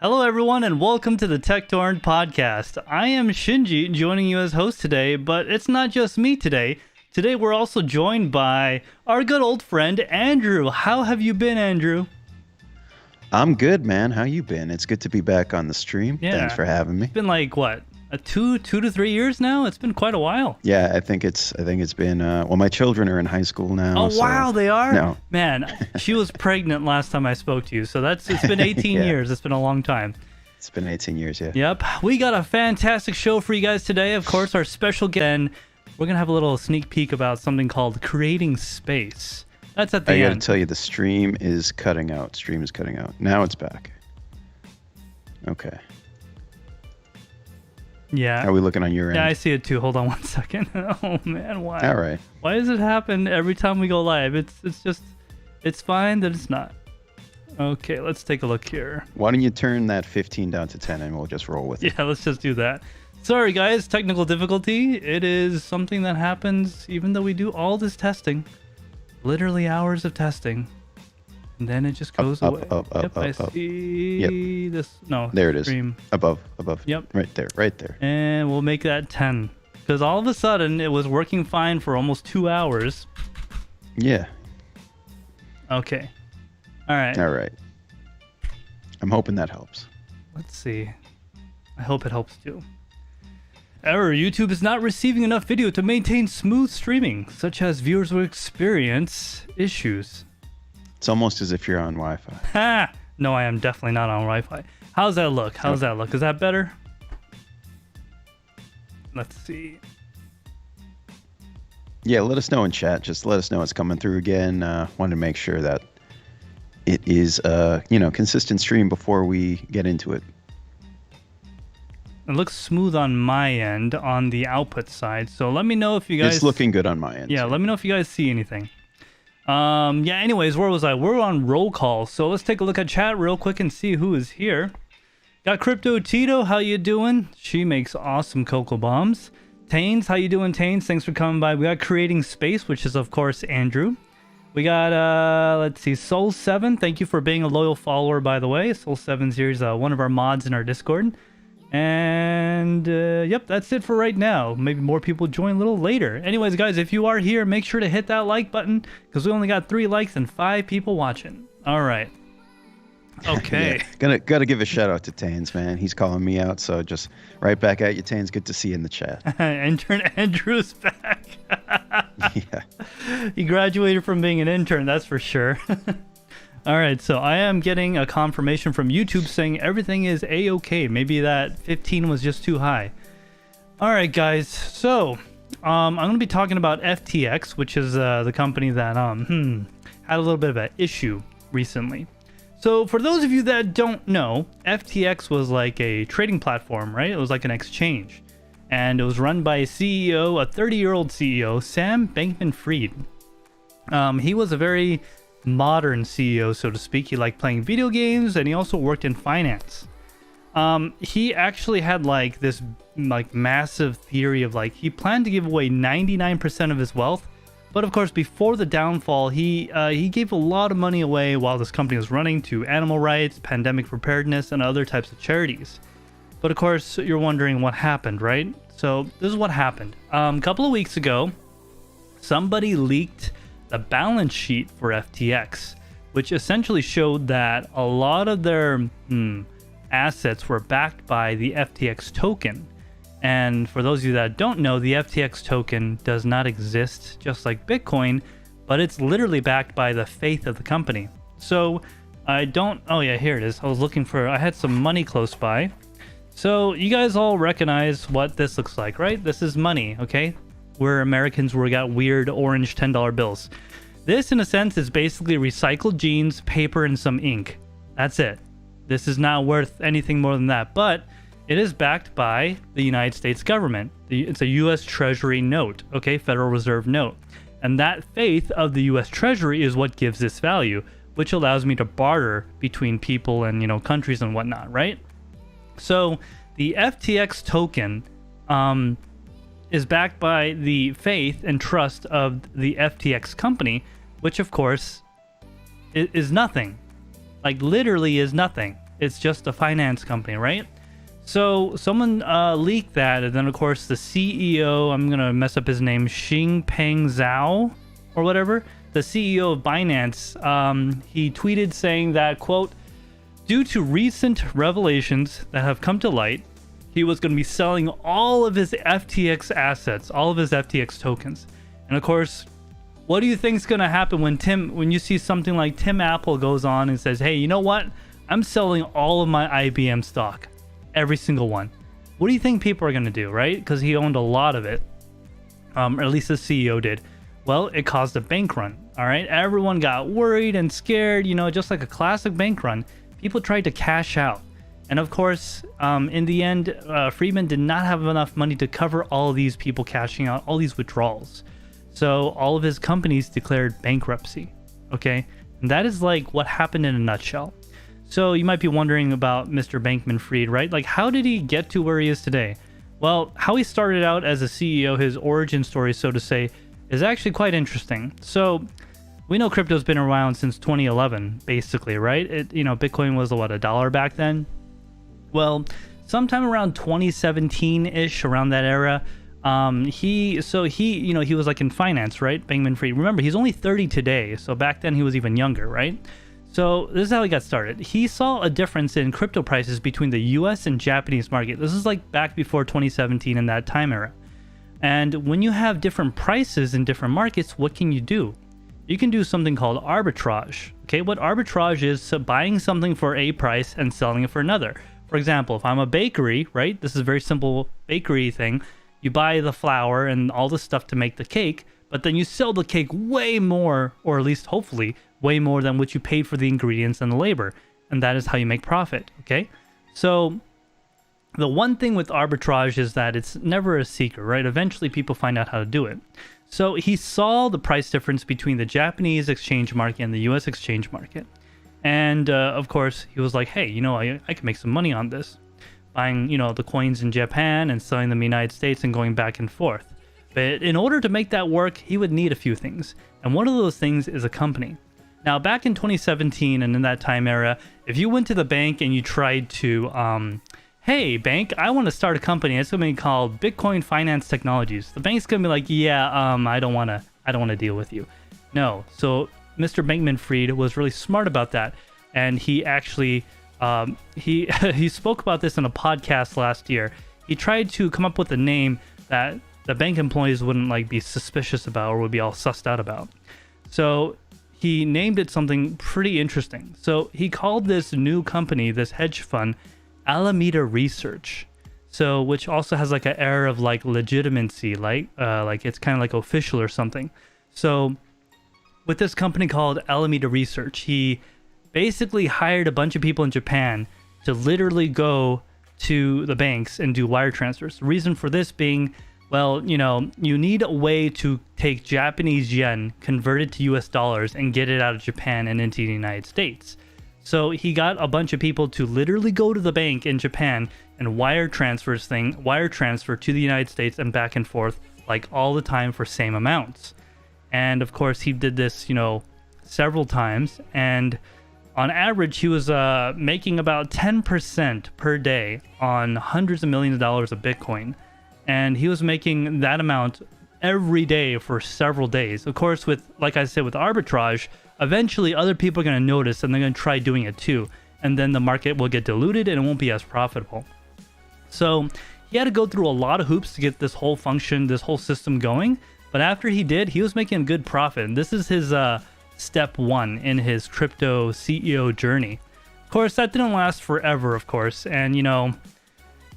Hello, everyone, and welcome to the Tek Torrent Podcast. I am Shinji, joining you as host today, but it's not just me today. Today, we're also joined by our good old friend, Andrew. How have you been, Andrew? I'm good, man. How you been? It's good to be back on the stream. Yeah. Thanks for having me. It's been like, what, two to 3 years now? It's been quite a while. Yeah, I think it's been, well, my children are in high school now. Oh, so, wow, they are? No. Man, she was pregnant last time I spoke to you, so it's been 18 Yeah. years. It's been a long time. It's been 18 years, yeah. Yep. We got a fantastic show for you guys today. Of course, our special guest, and we're going to have a little sneak peek about something called creating space. That's at the end. I got to tell you, the stream is cutting out. Stream is cutting out. Now it's back. Okay. Yeah. How are we looking on your end? Yeah, I see it too. Hold on one second. Oh man, why? All right. Why does it happen every time we go live? It's fine that it's not. Okay, let's take a look here. Why don't you turn that 15 down to 10 and we'll just roll with it. Yeah, let's just do that. Sorry guys, technical difficulty. It is something that happens even though we do all this testing. Literally hours of testing. And then it just goes away. Up, yep, I see this. No, There it is. stream. Above. Yep. Right there. And we'll make that 10. Because all of a sudden, it was working fine for almost 2 hours. Yeah. Okay. All right. All right. I'm hoping that helps. Let's see. I hope it helps too. Error. YouTube is not receiving enough video to maintain smooth streaming, such as viewers will experience issues. It's almost as if you're on Wi-Fi. Ha! No, I am definitely not on Wi-Fi. How's that look? Is that better? Let's see. Yeah, let us know in chat. Just let us know it's coming through again. Wanted to make sure that it is, consistent stream before we get into it. It looks smooth on my end on the output side. So let me know if you guys... It's looking good on my end. Yeah, let me know if you guys see anything. Anyways, where was I? We're on roll call. So let's take a look at chat real quick and see who is here. Got Crypto Tito, how you doing? She makes awesome cocoa bombs. Taines, how you doing, Taines? Thanks for coming by. We got Creating Space, which is, of course, Andrew. We got, let's see, Soul7. Thank you for being a loyal follower, by the way. Soul7's here is one of our mods in our Discord. And, yep, that's it for right now. Maybe more people join a little later. Anyways, guys, if you are here, make sure to hit that like button, because we only got 3 likes and 5 people watching. All right. Okay. Yeah. Gotta give a shout out to Taines, man. He's calling me out, so just right back at you, Taines. Good to see you in the chat. Intern Andrew's back. Yeah. He graduated from being an intern, that's for sure. All right, so I am getting a confirmation from YouTube saying everything is A-okay. Maybe that 15 was just too high. All right, guys. So I'm going to be talking about FTX, which is the company that had a little bit of an issue recently. So for those of you that don't know, FTX was like a trading platform, right? It was like an exchange. And it was run by a CEO, a 30-year-old CEO, Sam Bankman-Fried. He was a very modern CEO, so to speak. He liked playing video games, and he also worked in finance. He actually had like this like massive theory of like he planned to give away 99% of his wealth. But of course, before the downfall, he gave a lot of money away while this company was running to animal rights, pandemic preparedness, and other types of charities. But of course, you're wondering what happened, right? So this is what happened. A couple of weeks ago, somebody leaked the balance sheet for FTX, which essentially showed that a lot of their assets were backed by the FTX token. And for those of you that don't know, the FTX token does not exist just like Bitcoin, but it's literally backed by the faith of the company. So oh yeah, here it is. I had some money close by. So you guys all recognize what this looks like, right? This is money, okay? We're Americans, we got weird orange $10 bills. This, in a sense, is basically recycled jeans, paper, and some ink. That's it. This is not worth anything more than that, but it is backed by the United States government. It's a U.S. Treasury note, okay? Federal Reserve note. And that faith of the U.S. Treasury is what gives this value, which allows me to barter between people and, countries and whatnot, right? So the FTX token is backed by the faith and trust of the FTX company, which of course is nothing. Like literally is nothing. It's just a finance company, right? So someone leaked that, and then of course the CEO, I'm gonna mess up his name, Xingpeng Zhao or whatever, the CEO of Binance, he tweeted saying that, quote, due to recent revelations that have come to light, he was going to be selling all of his FTX assets, all of his FTX tokens. And of course, what do you think is going to happen when you see something like Tim Apple goes on and says, hey, you know what? I'm selling all of my IBM stock, every single one. What do you think people are going to do, right? Because he owned a lot of it, or at least the CEO did. Well, it caused a bank run, all right? Everyone got worried and scared, just like a classic bank run. People tried to cash out. And of course, in the end, Friedman did not have enough money to cover all of these people cashing out, all these withdrawals. So all of his companies declared bankruptcy, okay? And that is like what happened in a nutshell. So you might be wondering about Mr. Bankman-Fried, right? Like, how did he get to where he is today? Well, how he started out as a CEO, his origin story, so to say, is actually quite interesting. So we know crypto's been around since 2011, basically, right? Bitcoin was $1 back then. Well, sometime around 2017-ish, around that era, he was like in finance, right? Bankman-Fried. Remember, he's only 30 today, so back then he was even younger, right? So this is how he got started. He saw a difference in crypto prices between the US and Japanese market. This is like back before 2017 in that time era. And when you have different prices in different markets, what can you do? You can do something called arbitrage. Okay, what arbitrage is buying something for a price and selling it for another. For example, if I'm a bakery, right? This is a very simple bakery thing. You buy the flour and all the stuff to make the cake, but then you sell the cake way more, or at least hopefully way more than what you paid for the ingredients and the labor. And that is how you make profit, okay? So the one thing with arbitrage is that it's never a secret, right? Eventually people find out how to do it. So he saw the price difference between the Japanese exchange market and the US exchange market. And of course, he was like, hey, I can make some money on this. Buying, the coins in Japan and selling them in the United States and going back and forth. But in order to make that work, he would need a few things. And one of those things is a company. Now, back in 2017 and in that time era, if you went to the bank and you tried to, hey, bank, I want to start a company. It's going to be called Bitcoin Finance Technologies. The bank's going to be like, yeah, I don't want to deal with you. No. So Mr. Bankman-Fried was really smart about that. And he actually, he spoke about this in a podcast last year. He tried to come up with a name that the bank employees wouldn't be suspicious about or would be all sussed out about. So he named it something pretty interesting. So he called this new company, this hedge fund, Alameda Research. So which also has an air of legitimacy, like it's kind of like official or something. So with this company called Alameda Research, he basically hired a bunch of people in Japan to literally go to the banks and do wire transfers. The reason for this being, well, you need a way to take Japanese yen, convert it to US dollars, and get it out of Japan and into the United States. So he got a bunch of people to literally go to the bank in Japan and wire transfer to the United States and back and forth all the time for same amounts. And of course he did this, several times, and on average he was making about 10% per day on hundreds of millions of dollars of Bitcoin. And he was making that amount every day for several days. Of course, like I said, with arbitrage, eventually other people are going to notice and they're going to try doing it too. And then the market will get diluted and it won't be as profitable. So he had to go through a lot of hoops to get this whole function, this whole system going. But after he did, he was making a good profit. And this is his step one in his crypto CEO journey. Of course, that didn't last forever, of course. And,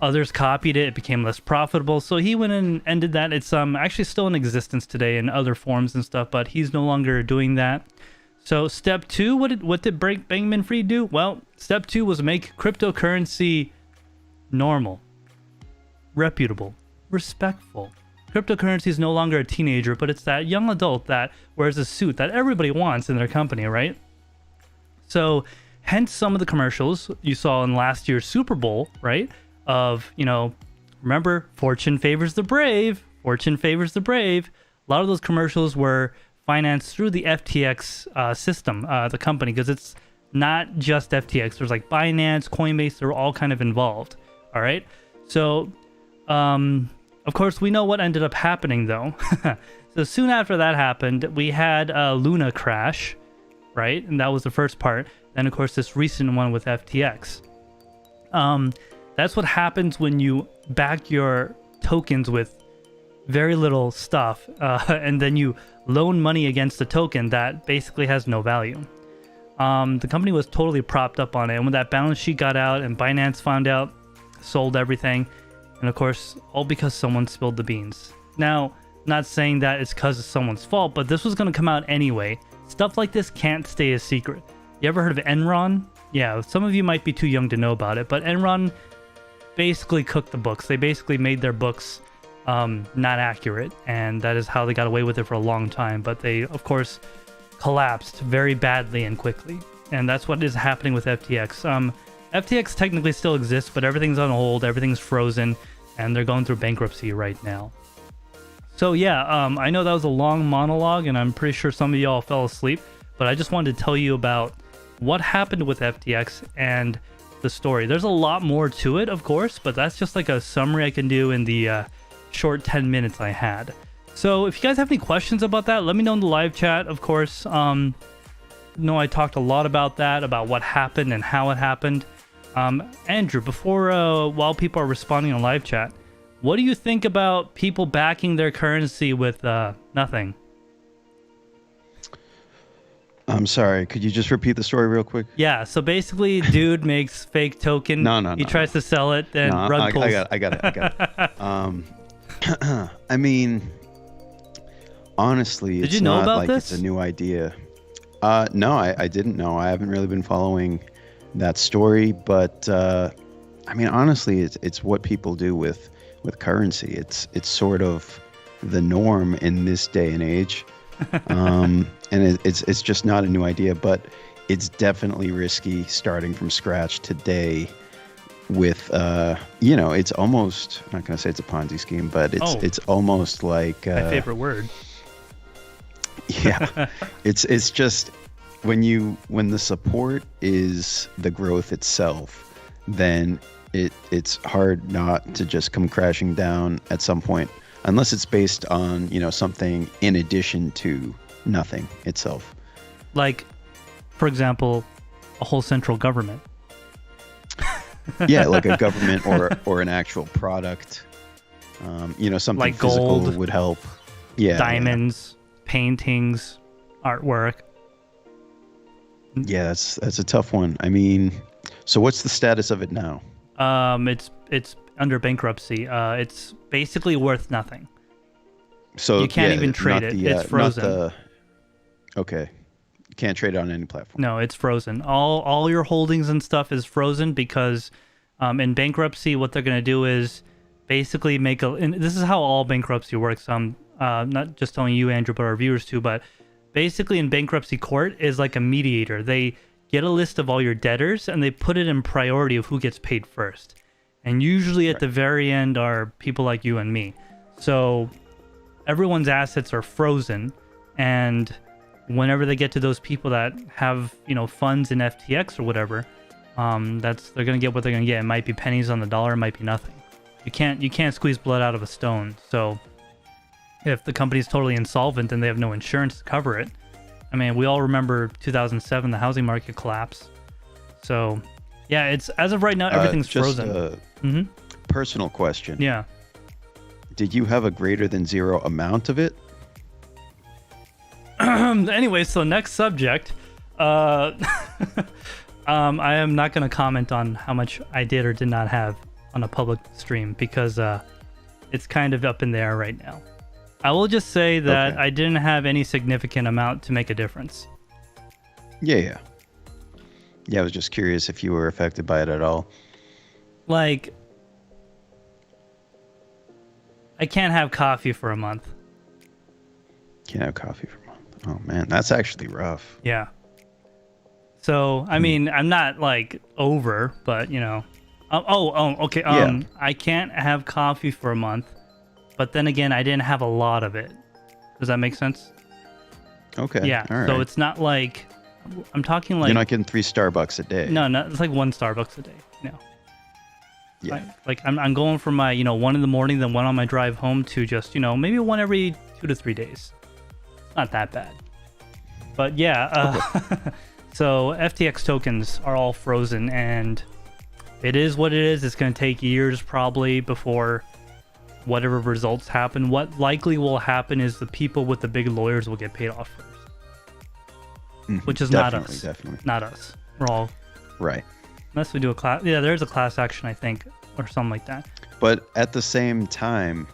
others copied it. It became less profitable. So he went in and ended that. It's actually still in existence today in other forms and stuff, but he's no longer doing that. So step two, what did Bankman-Fried do? Well, step two was make cryptocurrency normal, reputable, respectful. Cryptocurrency is no longer a teenager, but it's that young adult that wears a suit that everybody wants in their company, right? So hence some of the commercials you saw in last year's Super Bowl, right? Of, remember, fortune favors the brave. Fortune favors the brave. A lot of those commercials were financed through the FTX system, the company, because it's not just FTX. There's like Binance, Coinbase, they're all kind of involved. All right. So, of course, we know what ended up happening though. So soon after that happened, we had Luna crash, right? And that was the first part. Then, of course, this recent one with FTX. That's what happens when you back your tokens with very little stuff, and then you loan money against the token that basically has no value. The company was totally propped up on it, and when that balance sheet got out and Binance found out, sold everything, and of course, all because someone spilled the beans. Now, not saying that it's because of someone's fault, but this was going to come out anyway. Stuff like this can't stay a secret. You ever heard of Enron? Yeah, some of you might be too young to know about it, but Enron basically cooked the books. They basically made their books not accurate, and that is how they got away with it for a long time. But they, of course, collapsed very badly and quickly, and that's what is happening with FTX. FTX technically still exists, but everything's on hold, everything's frozen, and they're going through bankruptcy right now. So yeah, I know that was a long monologue, and I'm pretty sure some of y'all fell asleep, but I just wanted to tell you about what happened with FTX and the story. There's a lot more to it, of course, but that's just like a summary I can do in the short 10 minutes I had. So if you guys have any questions about that, let me know in the live chat, of course. I I talked a lot about that, about what happened and how it happened. Andrew, while people are responding on live chat, what do you think about people backing their currency with nothing? I'm sorry. Could you just repeat the story real quick? Yeah. So basically, dude makes fake token. No. He tries to sell it, then rug pulls. I got it. I mean, honestly, did you know about this? It's a new idea. No, I didn't know. I haven't really been following that story, but I mean, honestly, it's what people do with currency. It's sort of the norm in this day and age. And it's just not a new idea, but it's definitely risky starting from scratch today with, it's almost, I'm not going to say it's a Ponzi scheme, but it's almost like... my favorite word. Yeah. it's just when the support is the growth itself, then it's hard not to just come crashing down at some point, unless it's based on, something in addition to nothing itself. Like, for example, a whole central government. Yeah, like a government or an actual product. Something like physical gold, would help. Yeah. Diamonds, paintings, artwork. Yeah, that's a tough one. I mean, so what's the status of it now? It's under bankruptcy. It's basically worth nothing. So you can't even trade it. It's frozen. Okay. You can't trade it on any platform. No, it's frozen. All your holdings and stuff is frozen because in bankruptcy, what they're going to do is basically and this is how all bankruptcy works. Not just telling you, Andrew, but our viewers too, but basically in bankruptcy court is like a mediator. They get a list of all your debtors and they put it in priority of who gets paid first. And usually at the very end are people like you and me. So everyone's assets are frozen, and whenever they get to those people that have, funds in FTX or whatever, they're gonna get what they're gonna get. It might be pennies on the dollar, it might be nothing. You can't squeeze blood out of a stone. So if the company's totally insolvent and they have no insurance to cover it, I mean, we all remember 2007, the housing market collapse. So yeah, it's as of right now, everything's frozen. Personal question. Yeah. Did you have a greater than zero amount of it? Anyway, so next subject. I am not going to comment on how much I did or did not have on a public stream because it's kind of up in the air right now. I will just say that I didn't have any significant amount to make a difference. Yeah, I was just curious if you were affected by it at all. Like, I can't have coffee for a month. Can't have coffee for a month. Oh man, that's actually rough. Yeah. So, I mean, I'm not like over, but okay. I can't have coffee for a month, but then again, I didn't have a lot of it. Does that make sense? Okay. Yeah. All right. So it's not like I'm talking like you're not getting 3 Starbucks a day. no, it's like 1 Starbucks a day. No. Yeah. Like I'm going from my 1 in the morning, then 1 on my drive home to just maybe 1 every 2 to 3 days. Not that bad. But yeah, so FTX tokens are all frozen, and it is what it is. It's going to take years probably before whatever results happen. What likely will happen is the people with the big lawyers will get paid off first, which is not us. Definitely. Not us. We're all right. Unless we do a class. Yeah, there's a class action, I think, or something like that. But at the same time,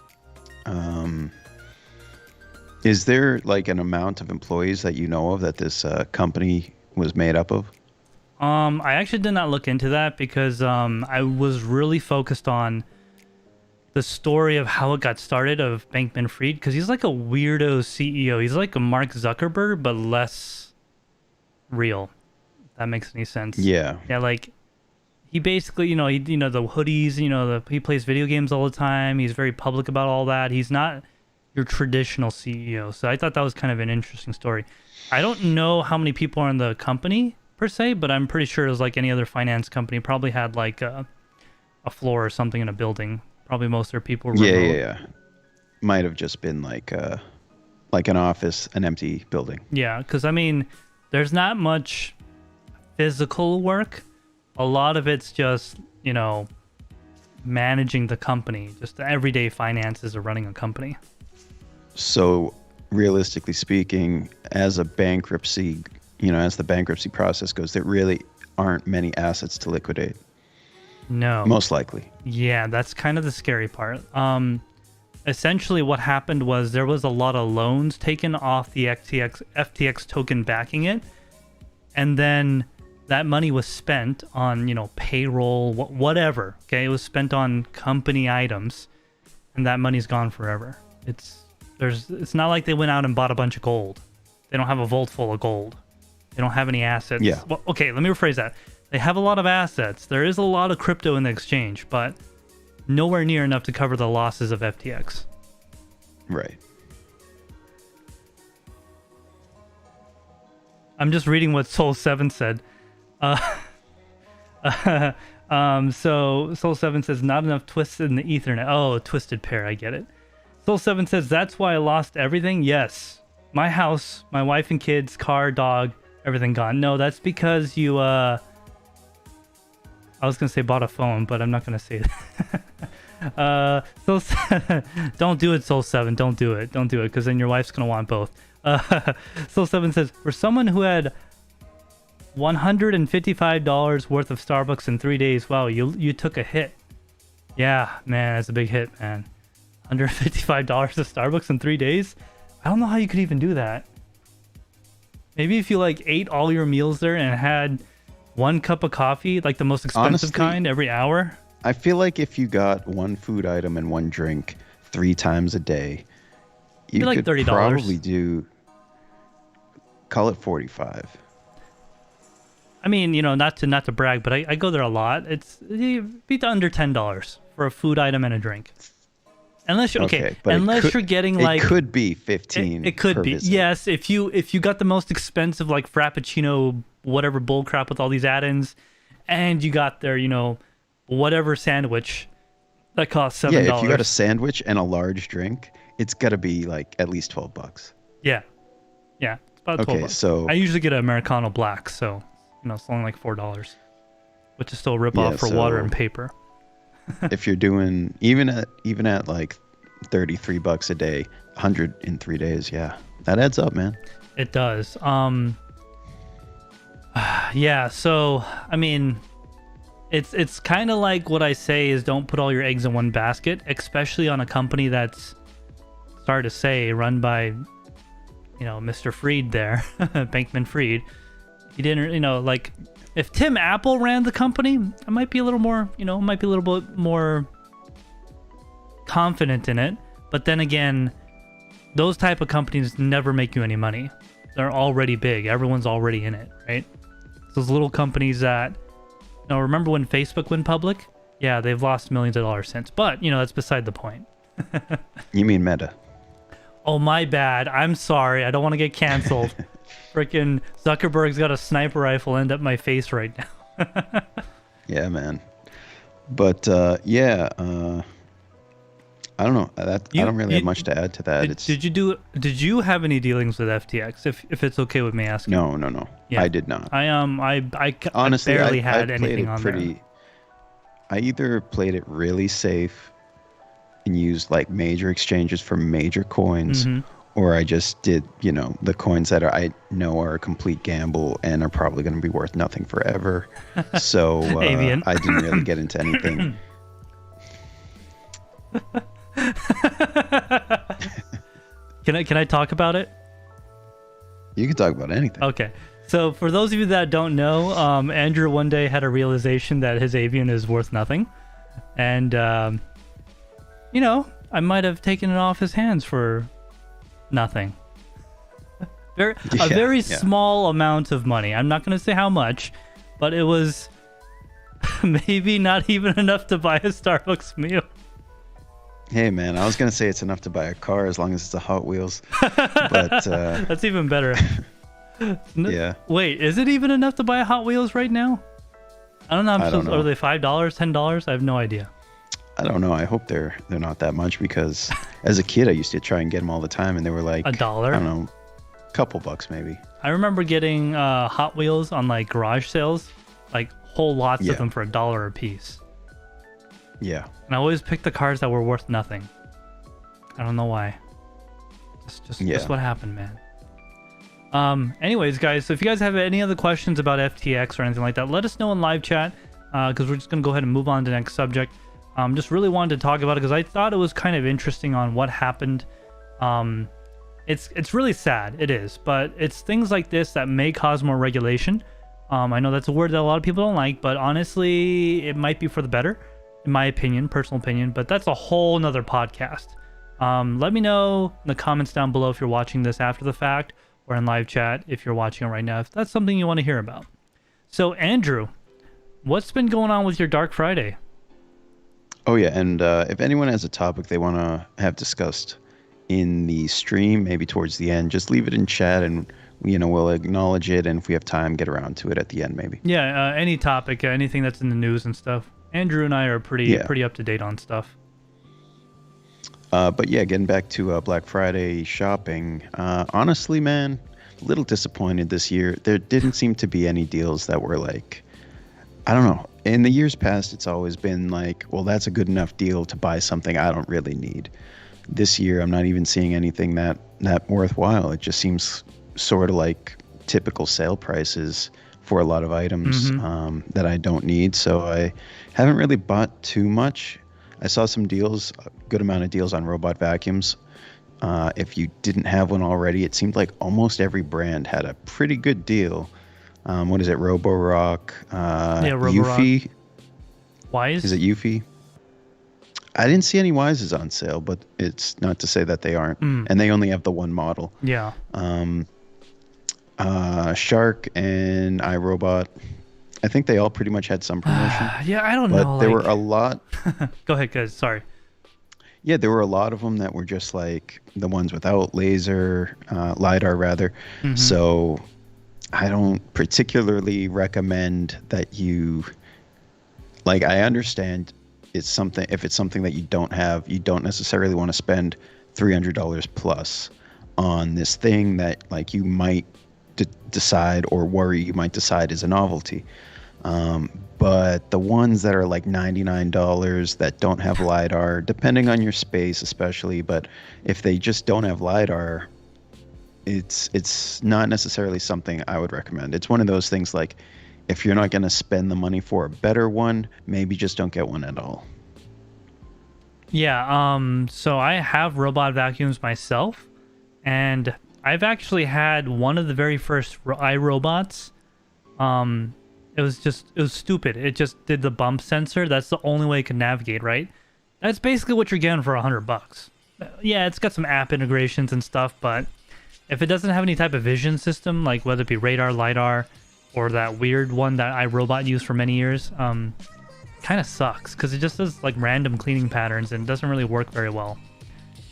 is there like an amount of employees that you know of that this company was made up of? I actually did not look into that because I was really focused on the story of how it got started of Bankman-Fried, because he's like a weirdo CEO. He's like a Mark Zuckerberg, but less real. If that makes any sense. Yeah. Yeah, like he basically, the hoodies, he plays video games all the time. He's very public about all that. He's not your traditional CEO. So I thought that was kind of an interesting story. I don't know how many people are in the company per se, but I'm pretty sure it was like any other finance company. Probably had like a floor or something in a building. Probably most of their people were remote. Yeah. Might have just been like an office, an empty building. Yeah, because I mean, there's not much physical work. A lot of it's just, managing the company, just the everyday finances of running a company. So realistically speaking, as the bankruptcy process goes, there really aren't many assets to liquidate. No. Most likely. Yeah, that's kind of the scary part. Essentially what happened was there was a lot of loans taken off the FTX token backing it. And then that money was spent on, payroll, whatever. Okay, it was spent on company items, and that money's gone forever. It's not like they went out and bought a bunch of gold. They don't have a vault full of gold. They don't have any assets. Yeah. Well, okay, let me rephrase that. They have a lot of assets. There is a lot of crypto in the exchange, but nowhere near enough to cover the losses of FTX. Right. I'm just reading what Soul7 said. So Soul7 says not enough twists in the Ethernet. Oh, twisted pair. I get it. Soul7 says that's why I lost everything. Yes, my house, my wife and kids, car, dog, everything gone. No, that's because you. I was gonna say bought a phone, but I'm not gonna say that. Don't do it, Soul7. Don't do it. Don't do it, because then your wife's gonna want both. Soul7 says for someone who had $155 worth of Starbucks in 3 days. Wow, you took a hit. Yeah, man, that's a big hit, man. $155 of Starbucks in 3 days? I don't know how you could even do that. Maybe if you like ate all your meals there and had 1 cup of coffee, like the most expensive kind every hour. I feel like if you got 1 food item and 1 drink 3 times a day, you like could $30. probably do, call it 45. I mean, not to brag, but I go there a lot. It's beat under $10 for a food item and a drink. Unless you're you're getting like, it could be 15. It could be visit. Yes, if you got the most expensive like Frappuccino whatever bull crap with all these add-ins, and you got their whatever sandwich that costs $7. Yeah, if you got a sandwich and a large drink, it's got to be like at least $12. Yeah, it's about $12. Okay, so I usually get an Americano black, so it's only like $4, which is still a rip off for water and paper. If you're doing even at like $33 a day, 100 in 3 days, yeah, that adds up, man. It does. Yeah. So I mean, it's kind of like what I say is don't put all your eggs in one basket, especially on a company that's, sorry to say, run by Mr. Fried there, Bankman-Fried. He didn't, like. If Tim Apple ran the company, I might be a little more, might be a little bit more confident in it. But then again, those type of companies never make you any money. They're already big. Everyone's already in it, right? Those little companies that, remember when Facebook went public? Yeah, they've lost millions of dollars since. But, that's beside the point. You mean Meta? Oh, my bad. I'm sorry. I don't want to get canceled. Freaking Zuckerberg's got a sniper rifle aimed at my face right now. Yeah, man. But I don't know. I don't really have much to add to that. Did you have any dealings with FTX? If it's okay with me asking. No. Yeah. I did not. Honestly, I barely had anything on there. I either played it really safe and used like major exchanges for major coins, or I just did, the coins that I know are a complete gamble and are probably going to be worth nothing forever. So I didn't really get into anything. Can I talk about it? You can talk about anything. Okay. So for those of you that don't know, Andrew one day had a realization that his avian is worth nothing. And, I might have taken it off his hands for nothing. A very small amount of money. I'm not going to say how much, but it was maybe not even enough to buy a Starbucks meal. Hey, man, I was going to say it's enough to buy a car as long as it's a Hot Wheels. But that's even better. Yeah. Wait, is it even enough to buy a Hot Wheels right now? I don't know. Are they $5, $10? I have no idea. I don't know. I hope they're not that much, because as a kid I used to try and get them all the time, and they were like $1. I don't know, a couple bucks maybe. I remember getting Hot Wheels on like garage sales, like whole lots of them for $1 a piece. Yeah. And I always picked the cars that were worth nothing. I don't know why. Just what happened, man. Anyways, guys, so if you guys have any other questions about FTX or anything like that, let us know in live chat, because we're just going to go ahead and move on to the next subject. Just really wanted to talk about it because I thought it was kind of interesting on what happened. It's really sad, it is, but it's things like this that may cause more regulation. I know that's a word that a lot of people don't like, but honestly, it might be for the better, in my opinion, personal opinion, but that's a whole nother podcast. Let me know in the comments down below if you're watching this after the fact, or in live chat if you're watching it right now, if that's something you want to hear about. So, Andrew, what's been going on with your Dark Friday? Oh, yeah, and if anyone has a topic they want to have discussed in the stream, maybe towards the end, just leave it in chat, and we'll acknowledge it, and if we have time, get around to it at the end, maybe. Yeah, any topic, anything that's in the news and stuff. Andrew and I are pretty up to date on stuff. But yeah, getting back to Black Friday shopping, honestly, man, a little disappointed this year. There didn't seem to be any deals that were like, I don't know. In the years past, it's always been like, well, that's a good enough deal to buy something I don't really need. This year, I'm not even seeing anything that worthwhile. It just seems sort of like typical sale prices for a lot of items that I don't need. So I haven't really bought too much. I saw some deals, a good amount of deals on robot vacuums. If you didn't have one already, it seemed like almost every brand had a pretty good deal. What is it? Roborock, Eufy. Wise? Is it Eufy? I didn't see any Wises on sale, but it's not to say that they aren't. And they only have the one model. Yeah. Shark and iRobot, I think they all pretty much had some promotion. Yeah, I don't know. But there were a lot. Go ahead, guys. Sorry. Yeah, there were a lot of them that were just like the ones without LiDAR rather. So I don't particularly recommend that you, like, I understand if it's something that you don't have, you don't necessarily want to spend $300 plus on this thing that like you might decide or worry you might decide is a novelty. But the ones that are like $99 that don't have LiDAR, depending on your space especially, but if they just don't have LiDAR, it's not necessarily something I would recommend. It's one of those things like, if you're not going to spend the money for a better one, maybe just don't get one at all. Yeah, so I have robot vacuums myself, and I've actually had one of the very first iRobots. It was stupid. It just did the bump sensor. That's the only way it can navigate, right? That's basically what you're getting for $100. Yeah, it's got some app integrations and stuff, but if it doesn't have any type of vision system, like whether it be radar, LiDAR, or that weird one that iRobot used for many years, kind of sucks because it just does like random cleaning patterns and doesn't really work very well.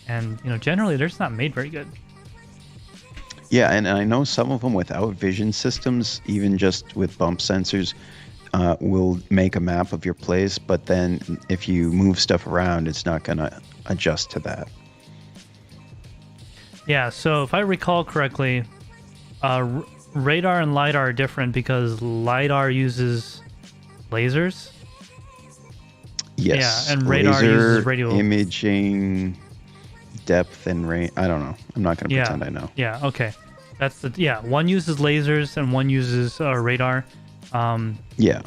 And generally they're just not made very good. Yeah, and I know some of them without vision systems, even just with bump sensors, will make a map of your place, but then if you move stuff around, it's not going to adjust to that. Yeah, so if I recall correctly, radar and LiDAR are different because LiDAR uses lasers. Yes. Yeah, and radar uses radio imaging, depth, and range. I don't know. I'm not going to pretend I know. Yeah, okay. That's one uses lasers and one uses radar. Yeah.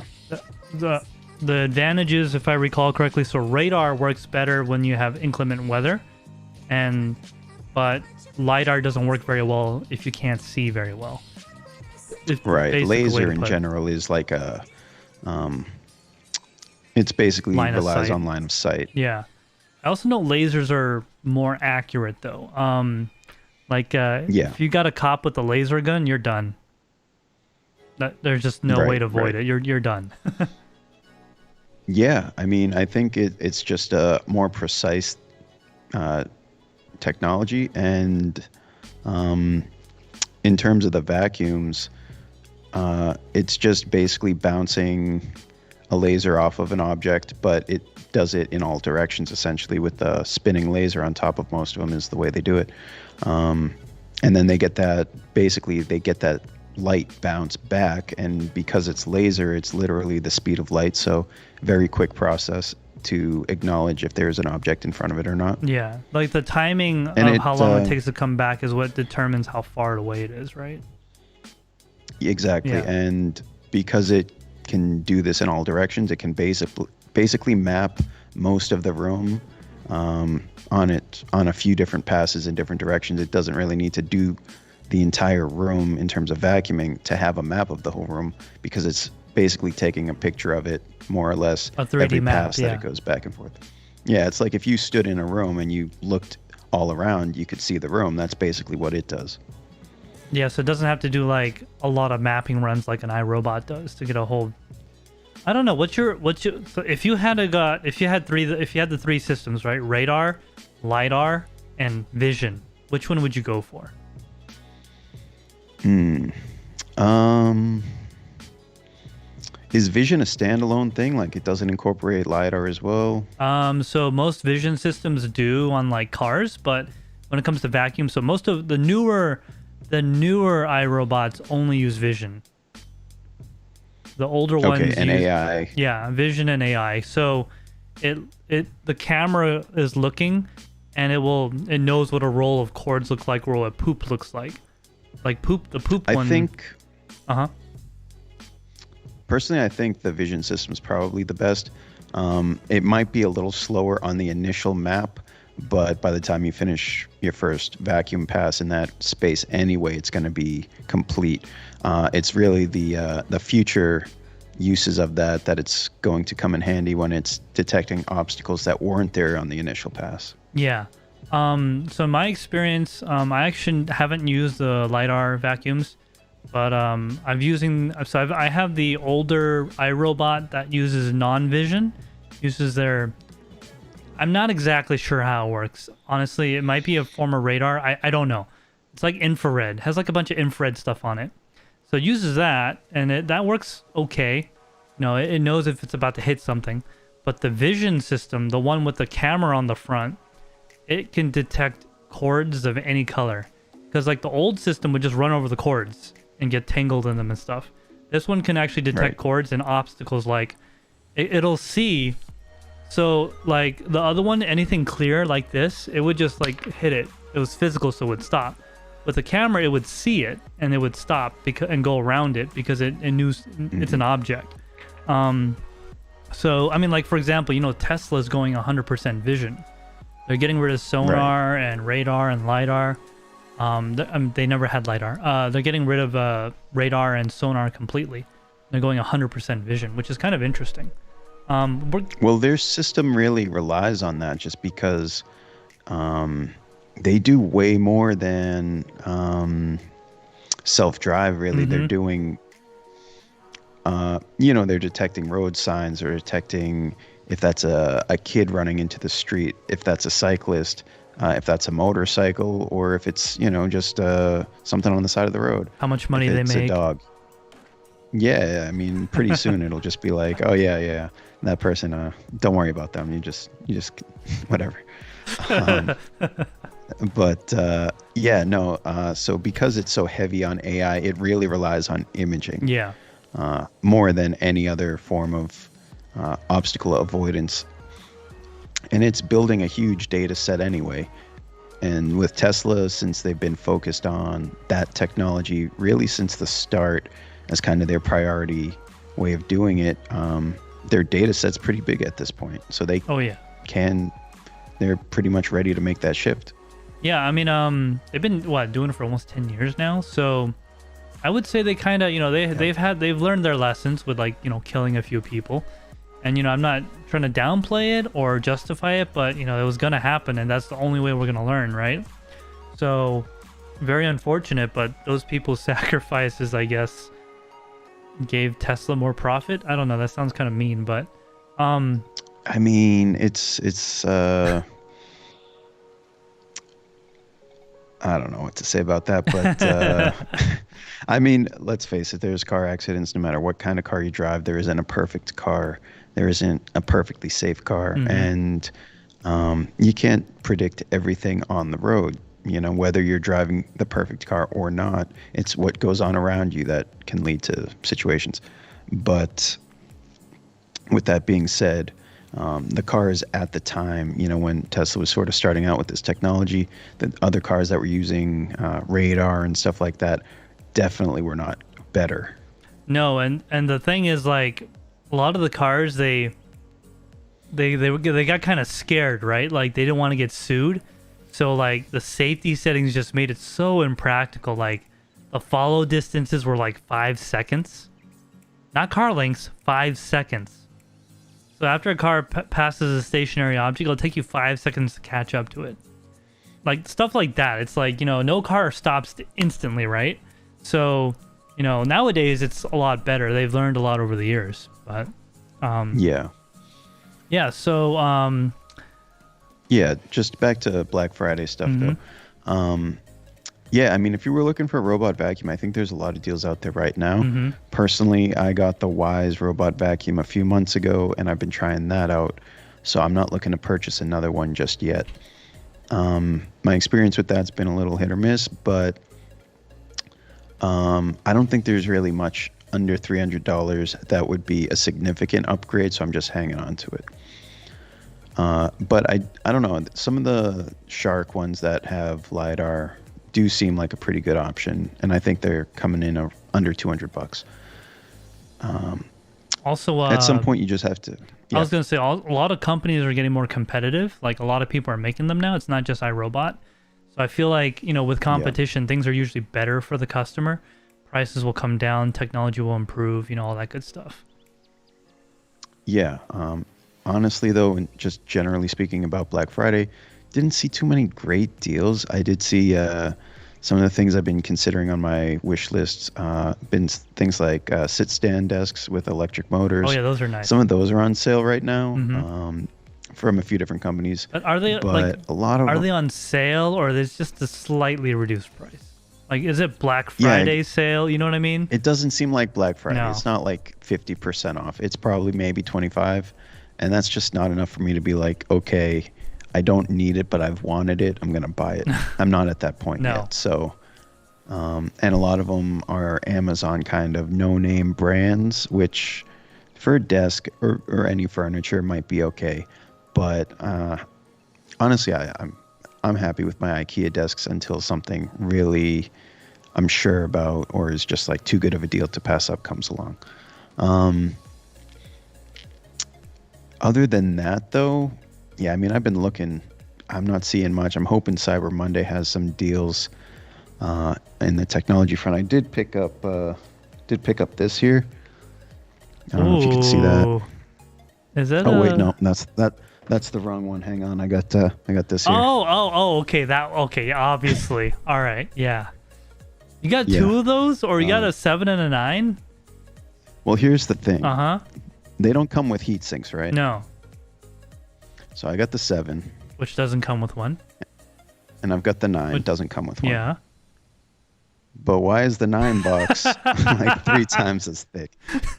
The advantages, if I recall correctly, so radar works better when you have inclement weather, but LiDAR doesn't work very well if you can't see very well. Right. Laser in general is like a, it's basically relies on line of sight. Yeah. I also know lasers are more accurate though. If you got a cop with a laser gun, you're done. There's just no way to avoid it. You're done. Yeah, I mean, I think it's just a more precise technology, and in terms of the vacuums, it's just basically bouncing a laser off of an object, but it does it in all directions essentially with the spinning laser on top of most of them is the way they do it. And then they get that light bounce back, and because it's laser, it's literally the speed of light, so very quick process to acknowledge if there's an object in front of it or not. Yeah, like the timing of how long it takes to come back is what determines how far away it is, right? Exactly. Yeah. And because it can do this in all directions, it can basically map most of the room on a few different passes in different directions. It doesn't really need to do the entire room in terms of vacuuming to have a map of the whole room, because it's basically taking a picture of it more or less a 3D every map, pass that it goes back and forth. Yeah, it's like if you stood in a room and you looked all around, you could see the room. That's basically what it does. Yeah, so it doesn't have to do like a lot of mapping runs like an iRobot does to get a whole. I don't know so if you had the three systems, right? Radar, LiDAR, and vision. Which one would you go for? Is vision a standalone thing? Like it doesn't incorporate LiDAR as well? So most vision systems do on like cars, but when it comes to vacuum, so most of the newer iRobots only use vision. The older ones and use AI. Yeah, vision and AI. So the camera is looking, and it knows what a roll of cords look like or what poop looks like. Like the poop one. I think. Uh-huh. Personally, I think the vision system is probably the best. It might be a little slower on the initial map, but by the time you finish your first vacuum pass in that space anyway, it's going to be complete. It's really the future uses of that it's going to come in handy when it's detecting obstacles that weren't there on the initial pass. Yeah. So in my experience, I actually haven't used the LiDAR vacuums, but I have the older iRobot that uses non-vision, I'm not exactly sure how it works. Honestly, it might be a form of radar. I don't know. It's like infrared. It has like a bunch of infrared stuff on it. So it uses that, and that works okay. It knows if it's about to hit something. But the vision system, the one with the camera on the front, it can detect cords of any color. Because like the old system would just run over the cords and get tangled in them and stuff. This one can actually detect cords and obstacles. Like it'll see. So like the other one, anything clear like this, it would just like hit it. It was physical, so it would stop. With the camera, it would see it and it would stop and go around it because it knew it's an object. So I mean, like for example, Tesla's going 100% vision. They're getting rid of sonar and radar and LiDAR. They never had LiDAR. They're getting rid of radar and sonar completely. They're going 100% vision, which is kind of interesting. Well, their system really relies on that just because they do way more than self-drive, really. They're doing, they're detecting road signs or detecting if that's a kid running into the street, if that's a cyclist, if that's a motorcycle or if it's, just something on the side of the road. How much money they It's make. a dog. Yeah, I mean, pretty soon it'll just be like, oh yeah, that person. Don't worry about them. You just whatever. But yeah, no. So because it's so heavy on AI, it really relies on imaging. Yeah. More than any other form of obstacle avoidance. And it's building a huge data set anyway. And with Tesla, since they've been focused on that technology really since the start as kind of their priority way of doing it, their data set's pretty big at this point. So they they're pretty much ready to make that shift. Yeah, I mean, they've been doing it for almost 10 years now. So I would say they kind of, they've learned their lessons with killing a few people. And I'm not trying to downplay it or justify it, but it was gonna happen, and that's the only way we're gonna learn, right? So very unfortunate, but those people's sacrifices, I guess, gave Tesla more profit. I don't know. That sounds kind of mean, but I mean, it's I don't know what to say about that, but I mean, let's face it, there's car accidents no matter what kind of car you drive. There isn't a perfect car. There isn't a perfectly safe car. And you can't predict everything on the road. Whether you're driving the perfect car or not, it's what goes on around you that can lead to situations. But with that being said, the cars at the time, when Tesla was sort of starting out with this technology, the other cars that were using radar and stuff like that definitely were not better. No, and the thing is, like, a lot of the cars, they got kind of scared, right? Like, they didn't want to get sued. So, like, the safety settings just made it so impractical. Like, the follow distances were like 5 seconds. Not car lengths, 5 seconds. So after a car passes a stationary object, it'll take you 5 seconds to catch up to it. Like, stuff like that. It's like, no car stops instantly, right? So, nowadays it's a lot better. They've learned a lot over the years. But, yeah, so, yeah, just back to Black Friday stuff, though. Yeah, I mean, if you were looking for a robot vacuum, I think there's a lot of deals out there right now. Personally, I got the Wise robot vacuum a few months ago, and I've been trying that out. So I'm not looking to purchase another one just yet. My experience with that's been a little hit or miss, but I don't think there's really much under $300 that would be a significant upgrade, so I'm just hanging on to it. But I don't know. Some of the Shark ones that have LiDAR do seem like a pretty good option, and I think they're coming in under $200. Also, at some point you just have to. I was going to say, a lot of companies are getting more competitive. Like, a lot of people are making them now. It's not just iRobot. So I feel like, with competition, things are usually better for the customer. Prices will come down, technology will improve, all that good stuff. Yeah. Honestly, though, and just generally speaking about Black Friday, didn't see too many great deals. I did see some of the things I've been considering on my wish lists. Been things like sit-stand desks with electric motors. Oh yeah, those are nice. Some of those are on sale right now from a few different companies. But are they a lot of they on sale, or is just a slightly reduced price? Like, is it Black Friday sale? You know what I mean? It doesn't seem like Black Friday. No. It's not like 50% off. It's probably maybe 25, and that's just not enough for me to be like, okay, I don't need it, but I've wanted it. I'm going to buy it. I'm not at that point yet. So, and a lot of them are Amazon kind of no-name brands, which for a desk or any furniture might be okay. But honestly, I'm happy with my IKEA desks until something really I'm sure about or is just like too good of a deal to pass up comes along. Other than that, though, yeah, I mean, I've been looking. I'm not seeing much. I'm hoping Cyber Monday has some deals in the technology front. I did pick up this here. I don't know if you can see that. Is that? Oh wait, no, that's the wrong one. Hang on, I got this here. Oh, okay, okay, obviously. All right, yeah. You got two of those, or you got a 7 and a 9? Well, here's the thing. They don't come with heat sinks, right? No. So I got the 7, which doesn't come with one. and I've got the 9. It doesn't come with one. Yeah. But why is the 9 box like 3 times as thick?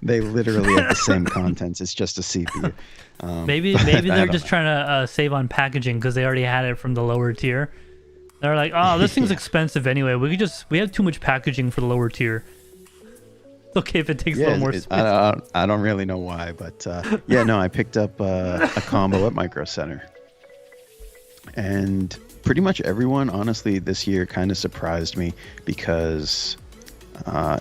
They literally have the same contents. It's just a CPU. Maybe they're just trying to save on packaging because they already had it from the lower tier. They're like, oh, this thing's expensive anyway. We have too much packaging for the lower tier. It's okay if it takes a little more space. I don't really know why, but yeah, no, I picked up a combo at Micro Center. And pretty much everyone, honestly, this year kind of surprised me because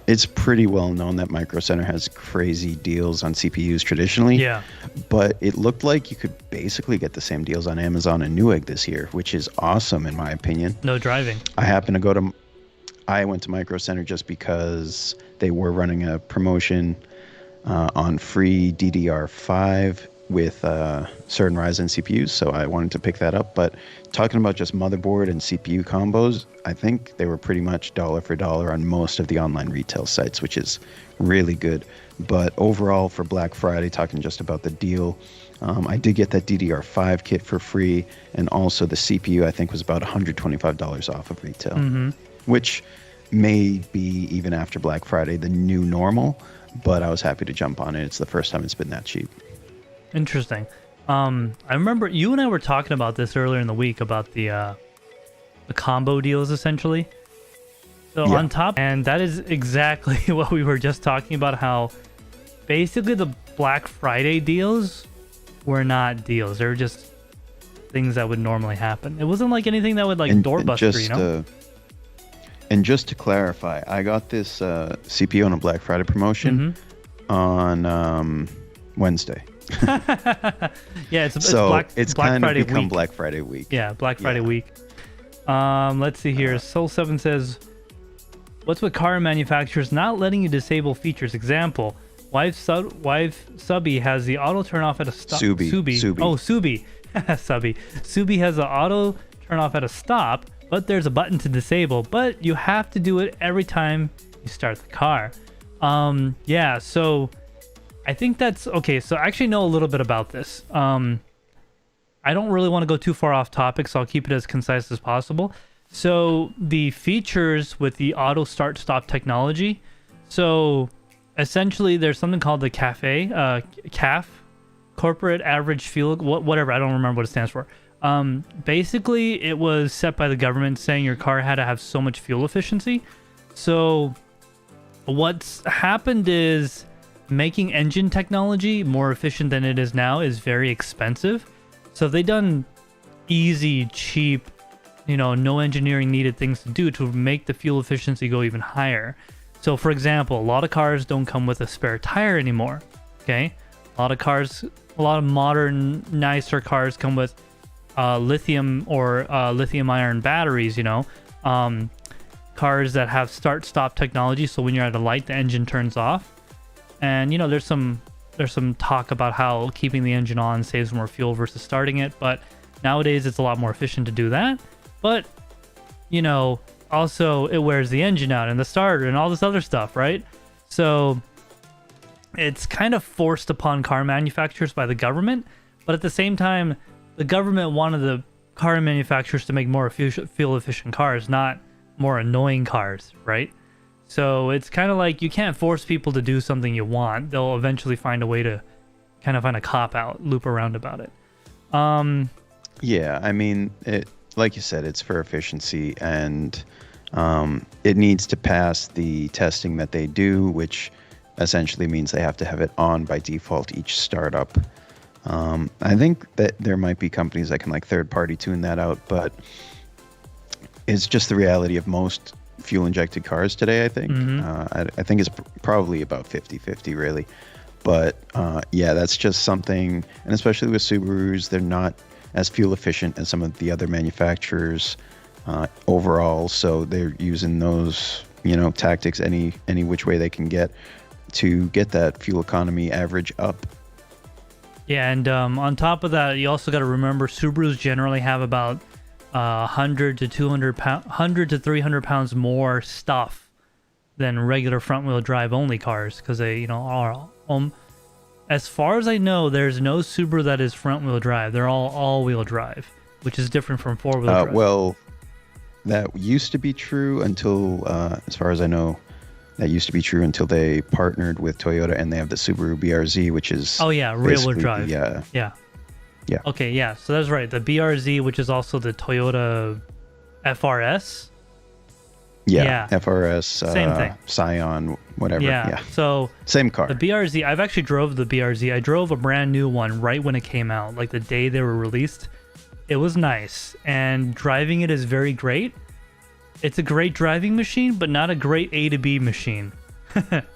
it's pretty well known that Micro Center has crazy deals on CPUs traditionally. Yeah. But it looked like you could basically get the same deals on Amazon and Newegg this year, which is awesome in my opinion. No driving. I went to Micro Center just because they were running a promotion on free DDR5 with certain Ryzen CPUs, so I wanted to pick that up. But talking about just motherboard and CPU combos, I think they were pretty much dollar for dollar on most of the online retail sites, which is really good. But overall, for Black Friday, talking just about the deal, I did get that DDR5 kit for free, and also the CPU I think was about $125 off of retail, which may be, even after Black Friday, the new normal, but I was happy to jump on it. It's the first time it's been that cheap. Interesting. I remember you and I were talking about this earlier in the week about the combo deals, essentially. So Yeah. on top, and that is exactly what we were just talking about, how basically the Black Friday deals were not deals. They were just things that would normally happen. It wasn't like anything that would like doorbuster, you know? And just to clarify, I got this CPU on a Black Friday promotion on Wednesday. Yeah, it's Black kind of Friday become week. Black Friday week. Yeah, Black Friday week. Let's see here. Soul7 says, what's with car manufacturers not letting you disable features? Example, wife Subby has the auto turn off at a stop. Subi. Oh, Subi. Subby. Subi has the auto turn off at a stop, but there's a button to disable, but you have to do it every time you start the car. Yeah, so I think that's okay. So I actually know a little bit about this. I don't really want to go too far off topic, so I'll keep it as concise as possible. So the features with the auto start stop technology. So essentially there's something called the CAF, corporate average fuel, whatever. I don't remember what it stands for. Basically it was set by the government saying your car had to have so much fuel efficiency. So what's happened is making engine technology more efficient than it is now is very expensive. So they done easy, cheap, no engineering needed things to do to make the fuel efficiency go even higher. So for example, a lot of cars don't come with a spare tire anymore. Okay. A lot of modern, nicer cars come with lithium or lithium ion batteries, cars that have start stop technology. So when you're at a light, the engine turns off. And there's some talk about how keeping the engine on saves more fuel versus starting it, but nowadays it's a lot more efficient to do that. But also it wears the engine out and the starter and all this other stuff, right? So it's kind of forced upon car manufacturers by the government, but at the same time the government wanted the car manufacturers to make more fuel efficient cars, not more annoying cars, right? So it's kind of like you can't force people to do something you want. They'll eventually find a way to kind of find a cop-out, loop around about it. Yeah, I mean, like you said, it's for efficiency, and it needs to pass the testing that they do, which essentially means they have to have it on by default each startup. I think that there might be companies that can like third-party tune that out, but it's just the reality of most fuel-injected cars today, I think. I think it's probably about 50-50, really. But yeah, that's just something, and especially with Subarus, they're not as fuel efficient as some of the other manufacturers overall, so they're using those tactics any which way they can get to get that fuel economy average up. Yeah, and on top of that, you also got to remember Subarus generally have about 100 to 300 pounds more stuff than regular front-wheel drive only cars, because they are as far as I know, there's no Subaru that is front-wheel drive. They're all wheel drive, which is different from four-wheel drive. Well, that used to be true until, as far as I know, that used to be true until they partnered with Toyota and they have the Subaru BRZ, which is rear-wheel drive. Yeah. Okay, yeah. So that's right. The BRZ, which is also the Toyota FRS. Yeah. FRS. Same thing. Scion, whatever. Yeah. So same car. The BRZ. I've actually drove the BRZ. I drove a brand new one right when it came out, like the day they were released. It was nice, and driving it is very great. It's a great driving machine, but not a great A to B machine.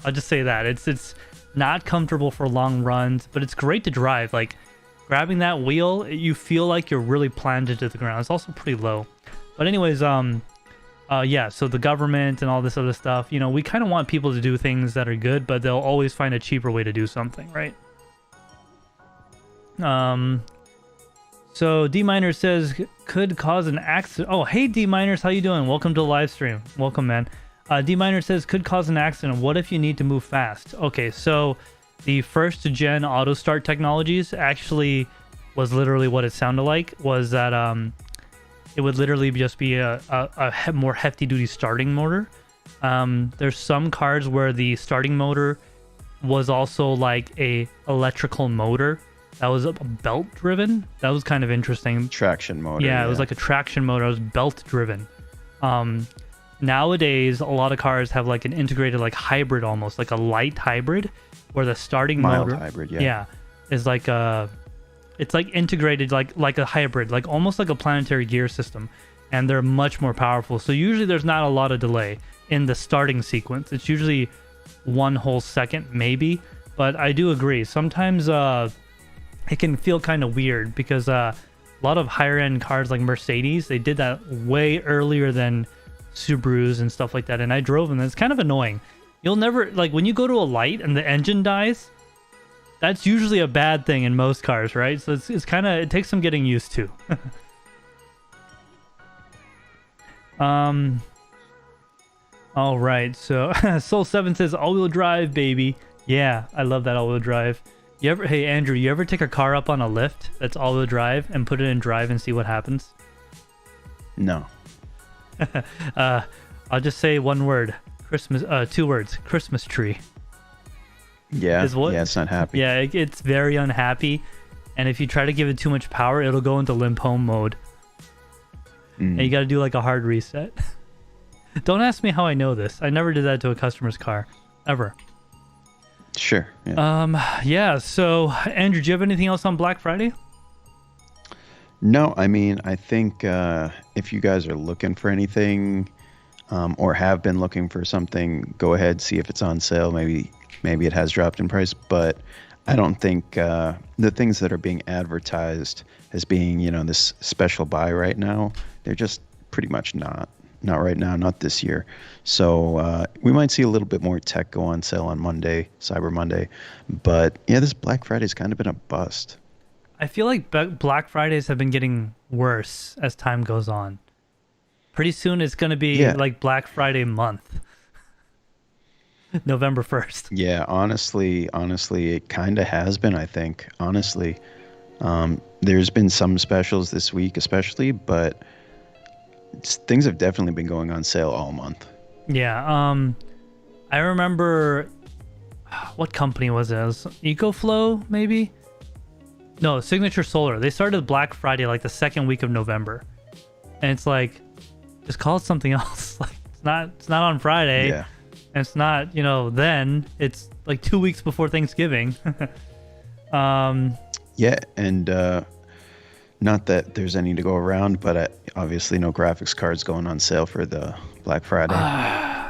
I'll just say that. It's not comfortable for long runs, but it's great to drive. Like, grabbing that wheel, you feel like you're really planted to the ground. It's also pretty low. But anyways, yeah, so the government and all this other stuff, you know, we kind of want people to do things that are good, but they'll always find a cheaper way to do something, right? So D-Miner says could cause an accident. Oh, hey D-Miners, how you doing? Welcome to the live stream. Welcome, man. D-Miner says could cause an accident. What if you need to move fast? Okay, so the first gen auto start technologies actually was literally what it sounded like. Was that it would literally just be a more hefty duty starting motor. There's some cars where the starting motor was also like a electrical motor. That was belt driven. That was kind of interesting. Traction motor. Yeah, it was like a traction motor. It was belt driven. Nowadays, a lot of cars have like an integrated like hybrid, almost like a light hybrid, where the starting mild motor, hybrid, is like it's like integrated like a hybrid, like almost like a planetary gear system, and they're much more powerful. So usually there's not a lot of delay in the starting sequence. It's usually 1 whole second maybe, but I do agree. Sometimes it can feel kind of weird because a lot of higher end cars like Mercedes, they did that way earlier than Subarus and stuff like that, and I drove them and it's kind of annoying. You'll never, like, when you go to a light and the engine dies, that's usually a bad thing in most cars, right? So it's kind of, it takes some getting used to. All right, so Soul7 says all-wheel drive, baby. Yeah, I love that all-wheel drive. Hey Andrew, you ever take a car up on a lift that's all-wheel drive and put it in drive and see what happens? No. I'll just say one word. Christmas. 2 words. Christmas tree. Yeah. Yeah, it's not happy. Yeah, it's very unhappy, and if you try to give it too much power, it'll go into limp home mode. And you got to do like a hard reset. Don't ask me how I know this. I never did that to a customer's car, ever. Sure. Yeah. Yeah. So, Andrew, do you have anything else on Black Friday? No, I mean, I think if you guys are looking for anything, or have been looking for something, go ahead, see if it's on sale. Maybe it has dropped in price, but I don't think the things that are being advertised as being, you know, this special buy right now, they're just pretty much not right now, not this year. So we might see a little bit more tech go on sale on Monday, Cyber Monday. But yeah, this Black Friday's kind of been a bust. I feel like Black Fridays have been getting worse as time goes on. Pretty soon it's going to be like Black Friday month. November 1st. Yeah, honestly, it kind of has been, I think. Honestly, there's been some specials this week especially, but things have definitely been going on sale all month. Yeah, I remember, what company was it? It was EcoFlow, maybe? No, Signature Solar. They started Black Friday like the second week of November. And it's like, just call it something else. Like, it's not on Friday. Yeah. And it's not, you know, then. It's like 2 weeks before Thanksgiving. Yeah, and not that there's any to go around, but obviously no graphics cards going on sale for the Black Friday.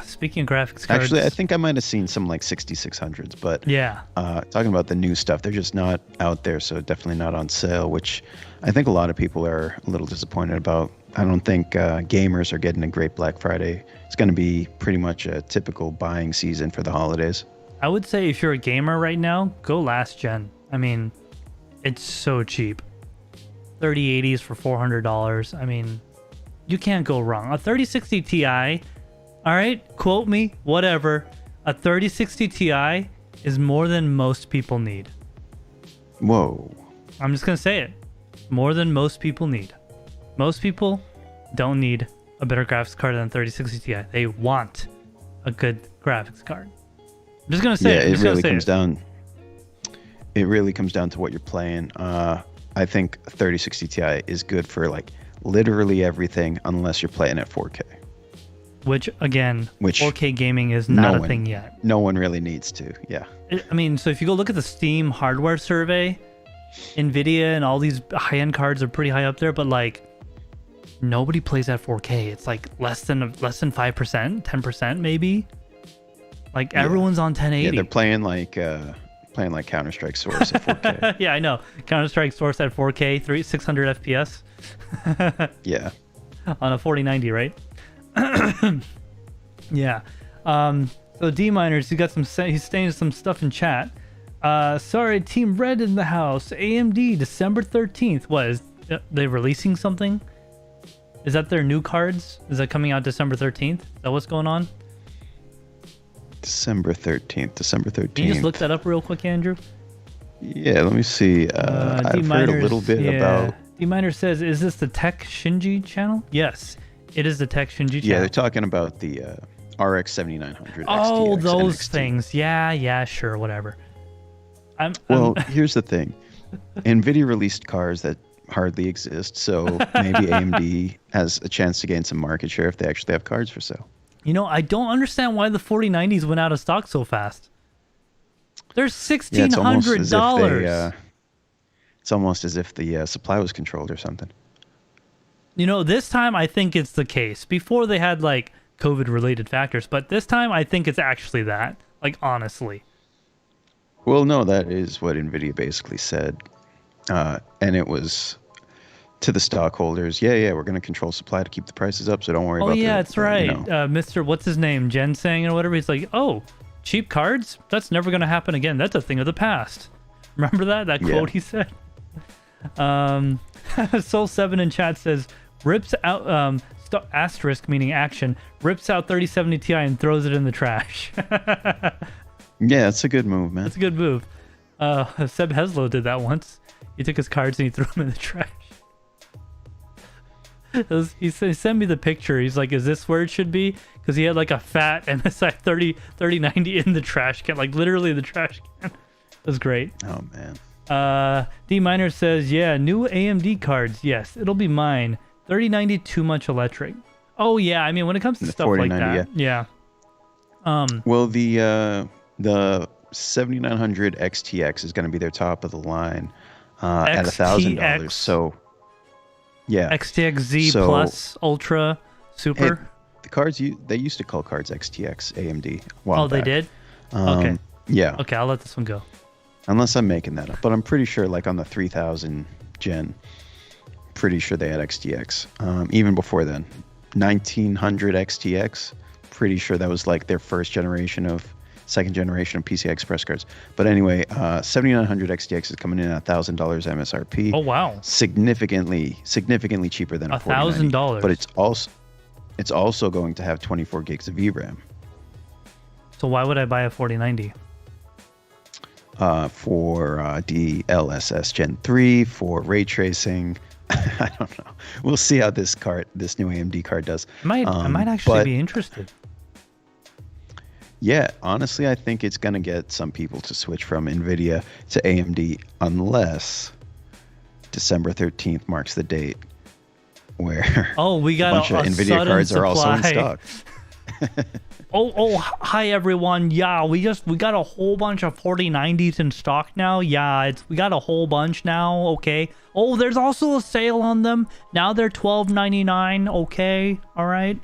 Speaking of graphics cards... Actually, I think I might have seen some like 6600s, but yeah, talking about the new stuff, they're just not out there, so definitely not on sale, which I think a lot of people are a little disappointed about. I don't think gamers are getting a great Black Friday. It's going to be pretty much a typical buying season for the holidays. I would say if you're a gamer right now, go last gen. I mean, it's so cheap. 3080s for $400. I mean, you can't go wrong. A 3060 Ti, all right, quote me, whatever. A 3060 Ti is more than most people need. Whoa. I'm just going to say it. More than most people need. Most people don't need a a better graphics card than 3060 Ti. They want a good graphics card. I'm just gonna say it really comes down. It really comes down to what you're playing. I think 3060 Ti is good for like literally everything unless you're playing at 4K. Which 4K gaming is not a thing yet. No one really needs to. Yeah. I mean, so if you go look at the Steam hardware survey, Nvidia and all these high-end cards are pretty high up there, but like nobody plays at 4K. It's like less than 5%, 10% maybe. Like everyone's on 1080. Yeah, they're playing like Counter-Strike Source at 4K. Yeah, I know. Counter-Strike Source at 4K, 600 FPS. Yeah. On a 4090, right? Yeah. So D Miners, he's saying some stuff in chat. Sorry, Team Red in the house. AMD December 13th. What is they releasing something? Is that their new cards? Is that coming out December 13th? Is that what's going on? December 13th. Can you just look that up real quick, Andrew? Yeah, let me see. I've heard a little bit about... D-Miner says, is this the TekShinji channel? Yes, it is the TekShinji channel. Yeah, they're talking about the RX 7900 Oh, XTX, those NXT. things. Yeah, sure, whatever. Here's the thing. NVIDIA released cars that hardly exist, so maybe AMD has a chance to gain some market share if they actually have cards for sale. You know, I don't understand why the 4090s went out of stock so fast. They're $1,600. It's almost as if the supply was controlled or something. You know, this time I think it's the case. Before they had like COVID-related factors, but this time I think it's actually that. Like, honestly. Well, no, that is what NVIDIA basically said. And it was to the stockholders, we're going to control supply to keep the prices up, so don't worry about it. Oh, yeah, that's right. Mr. What's his name? Ginseng or whatever. He's like, oh, cheap cards? That's never going to happen again. That's a thing of the past. Remember that quote he said? Soul7 in chat says, rips out, asterisk meaning action, rips out 3070 Ti and throws it in the trash. Yeah, it's a good move, man. It's a good move. Seb Heslow did that once. He took his cards and he threw them in the trash. He sent me the picture. He's like, is this where it should be? Because he had like a fat MSI 3090 in the trash can, like literally the trash can. It was great. Oh, man. D Miner says, yeah, new AMD cards. Yes, it'll be mine. 3090 too much electric. Oh yeah, I mean when it comes to stuff like that, yeah. Well, the 7900 XTX is going to be their top of the line at $1,000. So yeah, XTX Z Plus Ultra Super. Hey, the cards they used to call cards XTX AMD. They did. Okay. Yeah. Okay, I'll let this one go. Unless I'm making that up, but I'm pretty sure like on the 3000 gen, pretty sure they had XTX. Even before then, 1900 XTX, pretty sure that was like their second generation of PCI Express cards. But anyway, 7900 XTX is coming in at $1,000 MSRP. Oh wow! Significantly cheaper than $1,000. But it's also going to have 24 gigs of VRAM. So why would I buy a 4090? For DLSS Gen 3, for ray tracing. I don't know. We'll see how this new AMD card does. I might actually be interested. Yeah, honestly, I think it's going to get some people to switch from NVIDIA to AMD unless December 13th marks the date where we got a bunch of NVIDIA cards supply. are also in stock. Hi everyone. Yeah, we got a whole bunch of 4090s in stock now. Yeah, we got a whole bunch now. Okay. Oh, there's also a sale on them. Now they're $12.99. Okay. All right.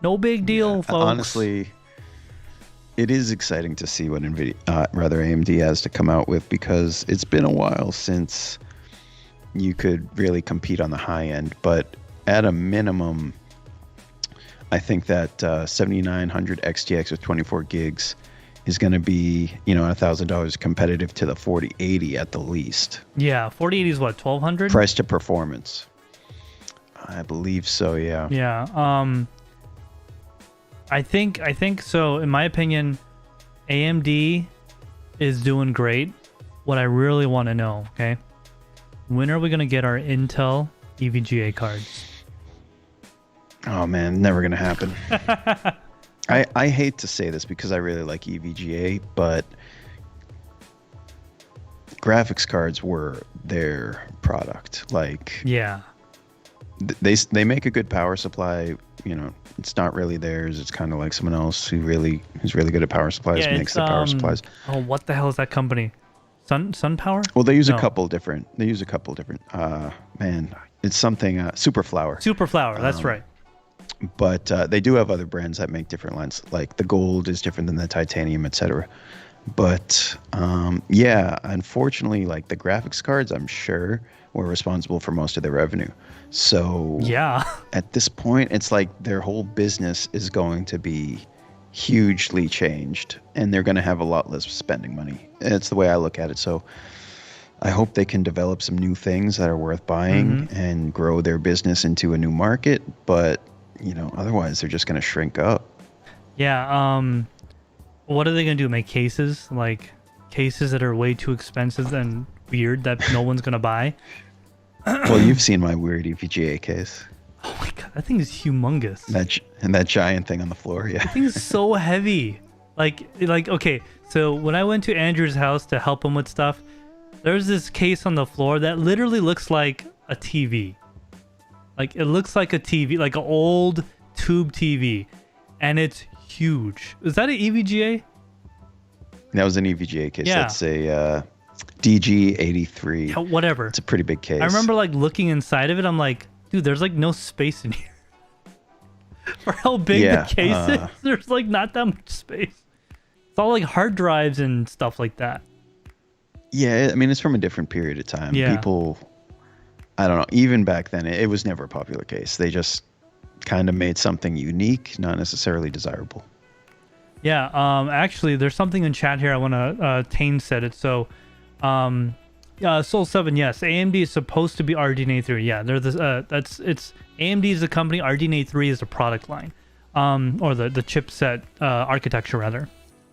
No big deal, folks. Honestly, it is exciting to see what AMD has to come out with, because it's been a while since you could really compete on the high end, but at a minimum, I think that 7900 XTX with 24 gigs is going to be, $1,000 competitive to the 4080 at the least. Yeah, 4080 is what, 1200? Price to performance. I believe so, yeah. Yeah. I think so. In my opinion, AMD is doing great. What I really want to know, okay? When are we going to get our Intel EVGA cards? Oh man, never gonna happen. I hate to say this because I really like EVGA, but graphics cards were their product. Like, Yeah. they make a good power supply. You know, it's not really theirs. It's kind of like someone else who's really good at power supplies makes the power supplies. Oh, what the hell is that company? SunPower? Well, they use a couple different. Man, it's something Superflower. Superflower. That's right. But they do have other brands that make different lens. Like the gold is different than the titanium, etc. But yeah, unfortunately, like the graphics cards, I'm sure were responsible for most of their revenue. So yeah, at this point, it's like their whole business is going to be hugely changed, and they're going to have a lot less spending money. It's the way I look at it. So I hope they can develop some new things that are worth buying and grow their business into a new market. But you know, otherwise they're just going to shrink up. Yeah. What are they going to do? Make cases? Like cases that are way too expensive and weird that no one's going to buy? Well, you've seen my weird EVGA case. Oh my god, that thing is humongous. That giant thing on the floor, yeah. That thing is so heavy. Like okay, so when I went to Andrew's house to help him with stuff, there's this case on the floor that literally looks like a TV. Like it looks like a TV, like an old tube TV, and it's huge. Is that an EVGA? That was an EVGA case. Yeah. That's a DG83. Yeah, whatever. It's a pretty big case. I remember like looking inside of it. I'm like, dude, there's like no space in here. For how big the case is, there's like not that much space. It's all like hard drives and stuff like that. Yeah, I mean, it's from a different period of time. Yeah. People, I don't know, even back then, it was never a popular case. They just kind of made something unique, not necessarily desirable. Yeah, actually, there's something in chat here. I want to, Tane said it. So, Soul7, yes, AMD is supposed to be RDNA 3. Yeah, they're this, it's AMD is the company, RDNA 3 is the product line, or the chipset architecture rather.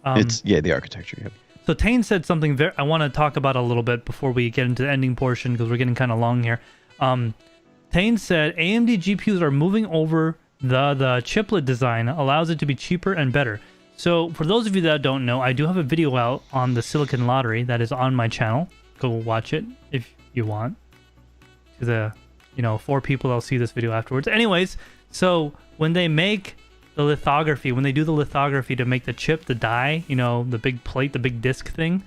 The architecture. Yep. So Tane said something I want to talk about a little bit before we get into the ending portion because we're getting kind of long here. Tane said AMD GPUs are moving over the chiplet design, allows it to be cheaper and better. So for those of you that don't know, I do have a video out on the Silicon Lottery that is on my channel. Go watch it if you want. To the 4 people that'll see this video afterwards. Anyways, so when they make the lithography, when they do the lithography to make the chip, the die, the big plate, the big disc thing,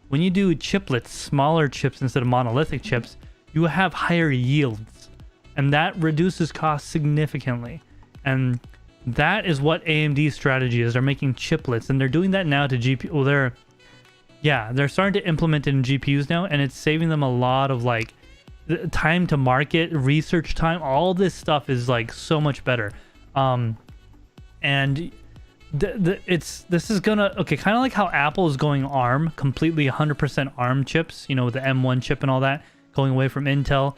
when you do chiplets, smaller chips instead of monolithic chips, you have higher yields, and that reduces costs significantly. And that is what AMD's strategy is. They're making chiplets, and they're doing that now to GPU. Well, they're starting to implement it in GPUs now, and it's saving them a lot of like time to market, research time. All this stuff is like so much better. And this is gonna kind of like how Apple is going ARM, completely 100% ARM chips, with the M1 chip and all that, going away from Intel.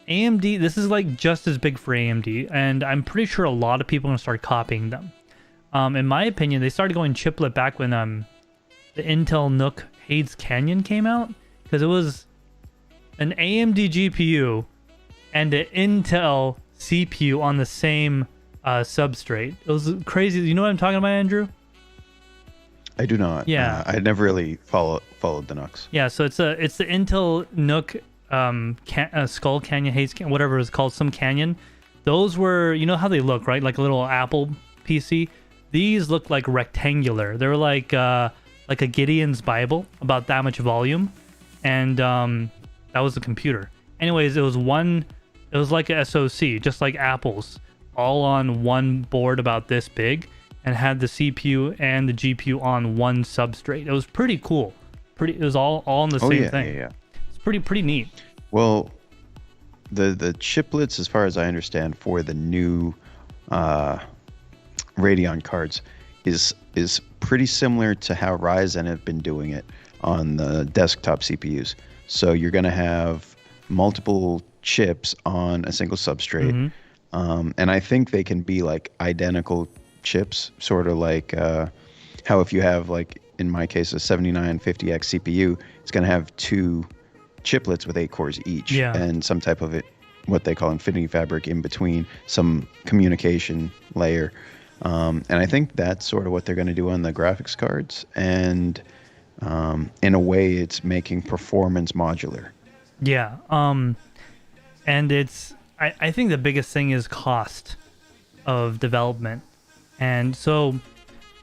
AMD, this is like just as big for AMD, and I'm pretty sure a lot of people are gonna start copying them. In my opinion, they started going chiplet back when the Intel NUC Hades Canyon came out, because it was an AMD GPU and an Intel CPU on the same substrate. It was crazy. You know what I'm talking about, Andrew? I do not. Yeah. I never really followed the NUCs. Yeah, so it's the Intel NUC Skull Canyon, Hades Canyon, whatever it's called, some canyon. Those were, you know how they look, right? Like a little Apple PC. These look like rectangular. They're like a Gideon's Bible, about that much volume, and that was a computer. Anyways, it was like a SoC, just like Apple's, all on one board about this big, and had the CPU and the GPU on one substrate. It was pretty cool. It was all on the same thing. Yeah. It's pretty neat. Well, the chiplets, as far as I understand, for the new Radeon cards is pretty similar to how Ryzen have been doing it on the desktop CPUs. So you're going to have multiple chips on a single substrate. And I think they can be like identical chips, sort of like how if you have, like in my case, a 7950X CPU, it's going to have 2 chiplets with 8 cores each, and some type of what they call Infinity Fabric in between, some communication layer. And I think that's sort of what they're going to do on the graphics cards. And in a way, it's making performance modular. Yeah. And I think the biggest thing is cost of development. And so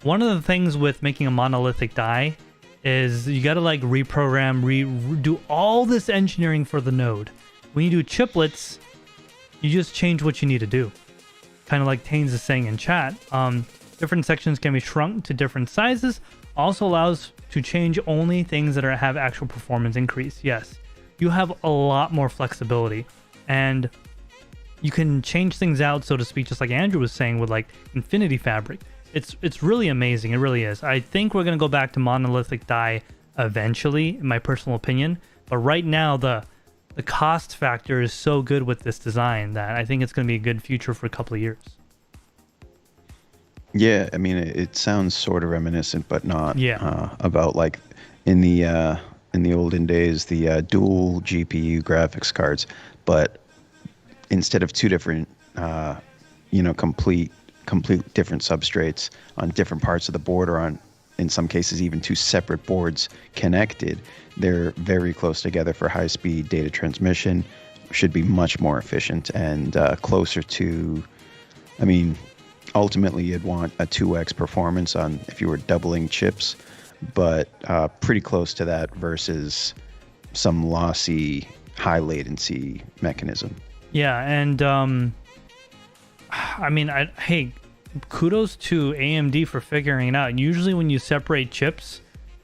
one of the things with making a monolithic die is you got to like reprogram, do all this engineering for the node. When you do chiplets, you just change what you need to do. Kind of like Taines is saying in chat. Different sections can be shrunk to different sizes. Also allows to change only things that have actual performance increase. Yes, you have a lot more flexibility. And you can change things out, so to speak, just like Andrew was saying with like Infinity Fabric. It's really amazing. It really is. I think we're going to go back to monolithic die eventually, in my personal opinion. But right now, the cost factor is so good with this design that I think it's going to be a good future for a couple of years. Yeah, I mean, it sounds sort of reminiscent, but not. Yeah. About like in the olden days, the dual GPU graphics cards, but instead of two different, complete different substrates on different parts of the board, or on, in some cases, even two separate boards connected, they're very close together for high-speed data transmission. Should be much more efficient and closer to, I mean, ultimately you'd want a 2x performance on if you were doubling chips, but pretty close to that versus some lossy, high latency mechanism. Yeah, and I mean, hey, kudos to AMD for figuring it out. Usually when you separate chips,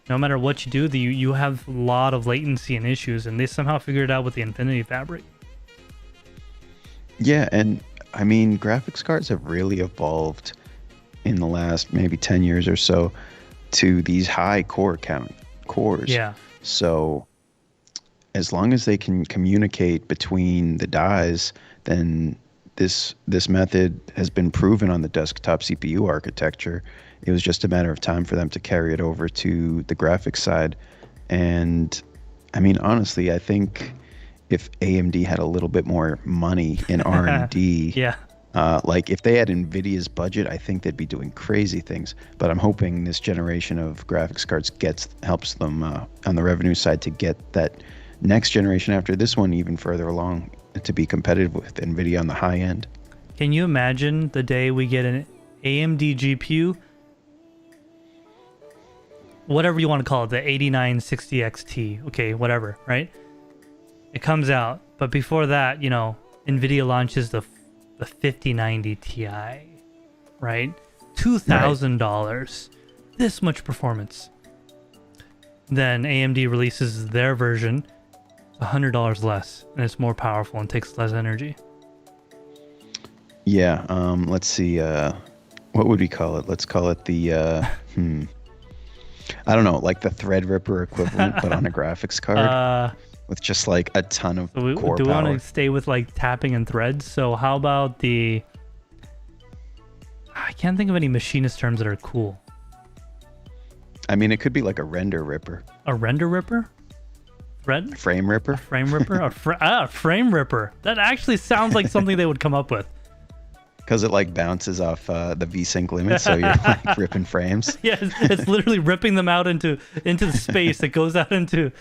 no matter what you do, you have a lot of latency and issues, and they somehow figured it out with the Infinity Fabric. Yeah, and I mean, graphics cards have really evolved in the last maybe 10 years or so to these high core count cores. Yeah. So as long as they can communicate between the dies, then this method has been proven on the desktop CPU architecture. It was just a matter of time for them to carry it over to the graphics side. And I mean, honestly, I think if AMD had a little bit more money in R&D, yeah, like if they had NVIDIA's budget, I think they'd be doing crazy things. But I'm hoping this generation of graphics cards helps them on the revenue side to get that next generation after this one even further along to be competitive with NVIDIA on the high end. Can you imagine the day we get an AMD GPU, whatever you want to call it, the 8960 XT, okay, whatever, right? It comes out, but before that, NVIDIA launches the 5090 Ti, right? $2,000, this much performance. Then AMD releases their version, $100 less, and it's more powerful and takes less energy. Yeah, let's see, what would we call it? Let's call it the, I don't know, like the Threadripper equivalent, but on a graphics card with just like a ton of core power. Do we want to stay with like tapping and threads? So how about I can't think of any machinist terms that are cool. I mean, it could be like a render ripper. A render ripper? Thread? Frame ripper? A frame ripper? Frame ripper. That actually sounds like something they would come up with. Because it like bounces off the VSync limit, so you're like ripping frames. Yeah, it's literally ripping them out into the space. It goes out into,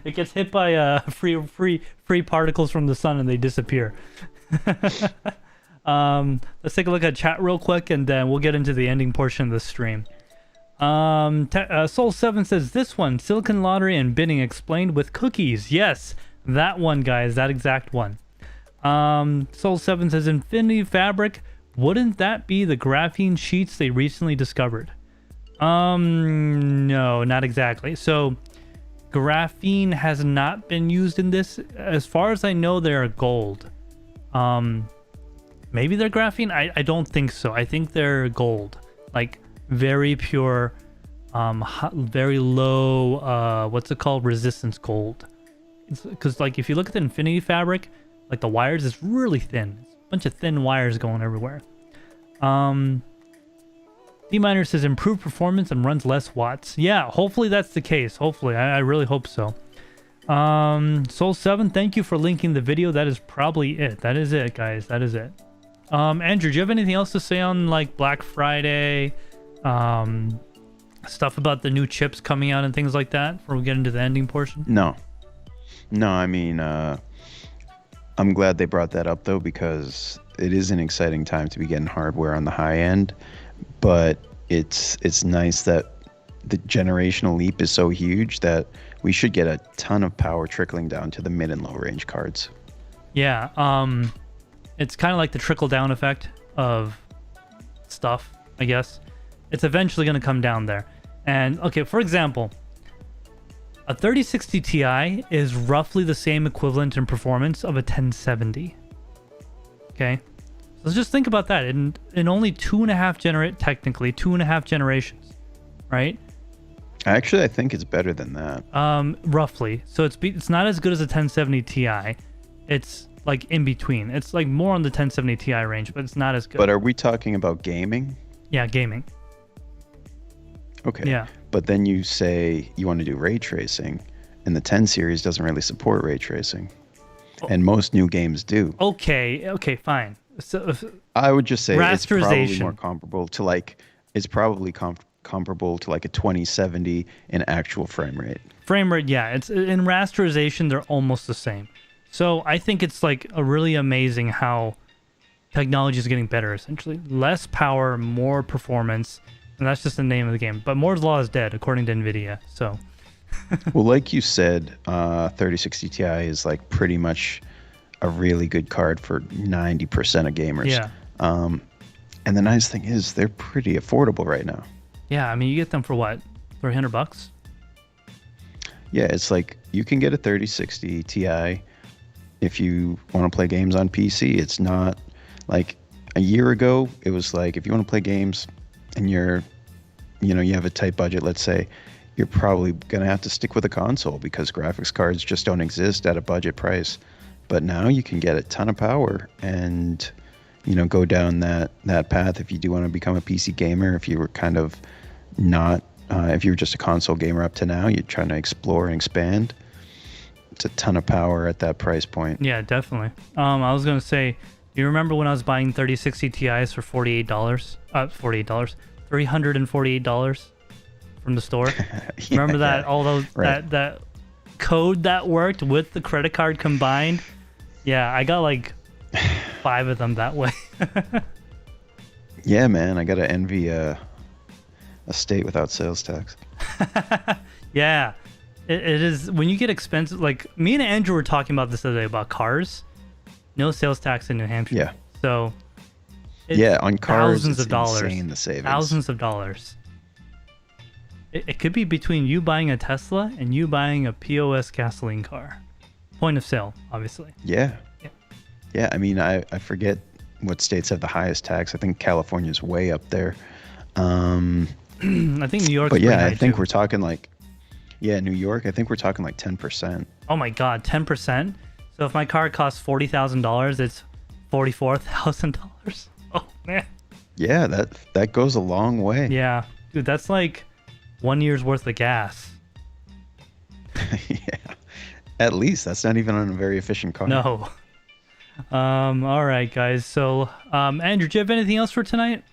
it gets hit by free particles from the sun and they disappear. Let's take a look at chat real quick and then we'll get into the ending portion of the stream. Soul7 says this one, Silicon Lottery and bidding explained with cookies. Yes, that one, guys, that exact one. Soul7 says Infinity Fabric, wouldn't that be the graphene sheets they recently discovered? No, not exactly. So graphene has not been used in this. As far as I know, they're gold. Maybe they're graphene. I don't think so. I think they're gold, like very pure, very low, what's it called, resistance gold. Because like if you look at the Infinity Fabric, like the wires is really thin. It's a bunch of thin wires going everywhere. D-Miner says improved performance and runs less watts. Yeah, hopefully that's the case. Hopefully, I really hope so. Soul7, thank you for linking the video. That is probably it. That is it, guys. That is it. Andrew, do you have anything else to say on like Black Friday? Stuff about the new chips coming out and things like that before we get into the ending portion? No, I mean, I'm glad they brought that up though, because it is an exciting time to be getting hardware on the high end, but it's nice that the generational leap is so huge that we should get a ton of power trickling down to the mid and low range cards. Yeah, it's kind of like the trickle down effect of stuff, I guess. It's eventually going to come down there. And okay, for example, a 3060 Ti is roughly the same equivalent in performance of a 1070. Okay, so let's just think about that. In only two and a half generations, right? Actually, I think it's better than that. Roughly. So it's not as good as a 1070 Ti. It's like in between. It's like more on the 1070 Ti range, but it's not as good. But are we talking about gaming? Yeah, gaming. Okay. Yeah. But then you say you want to do ray tracing, and the 10 series doesn't really support ray tracing. And most new games do. Okay, fine. So I would just say it's probably rasterization. more comparable to like comparable to like a 2070 in actual frame rate. Frame rate, yeah. It's in rasterization, they're almost the same. So I think it's like a really amazing how technology is getting better, essentially. Less power, more performance, and that's just the name of the game. But Moore's Law is dead, according to NVIDIA, so... Well, like you said, 3060 Ti is like pretty much a really good card for 90% of gamers. Yeah. And the nice thing is they're pretty affordable right now. Yeah, I mean, you get them for what? $300? Yeah, it's like you can get a 3060 Ti if you want to play games on PC. It's not like a year ago. It was like if you want to play games and you have a tight budget, let's say, you're probably going to have to stick with a console because graphics cards just don't exist at a budget price. But now you can get a ton of power and, go down that path if you do want to become a PC gamer. If you were kind of not, if you were just a console gamer up to now, you're trying to explore and expand. It's a ton of power at that price point. Yeah, definitely. I was going to say, do you remember when I was buying 3060 Ti's for $48? $348 from the store? Remember that? All those right. that code that worked with the credit card combined? Yeah, I got like 5 of them that way. Yeah, man, I gotta envy a state without sales tax. Yeah, it is. When you get expensive, like me and Andrew were talking about this the other day about cars. No sales tax in New Hampshire. Yeah. So Yeah, on cars, thousands it's of dollars. insane, the savings. Thousands of dollars. It could be between you buying a Tesla and you buying a POS gasoline car. Point of sale, obviously. Yeah. Yeah. Yeah, I mean, I forget what states have the highest tax. I think California's way up there. I think New York's But yeah, pretty high I think too. we're talking like, New York, I think we're talking like 10%. Oh my God, 10%? So if my car costs $40,000, it's $44,000. Oh man. Yeah, that goes a long way. Yeah, dude, that's like 1 year's worth of gas. Yeah. At least that's not even on a very efficient car. No. All right, guys. So, Andrew, do you have anything else for tonight?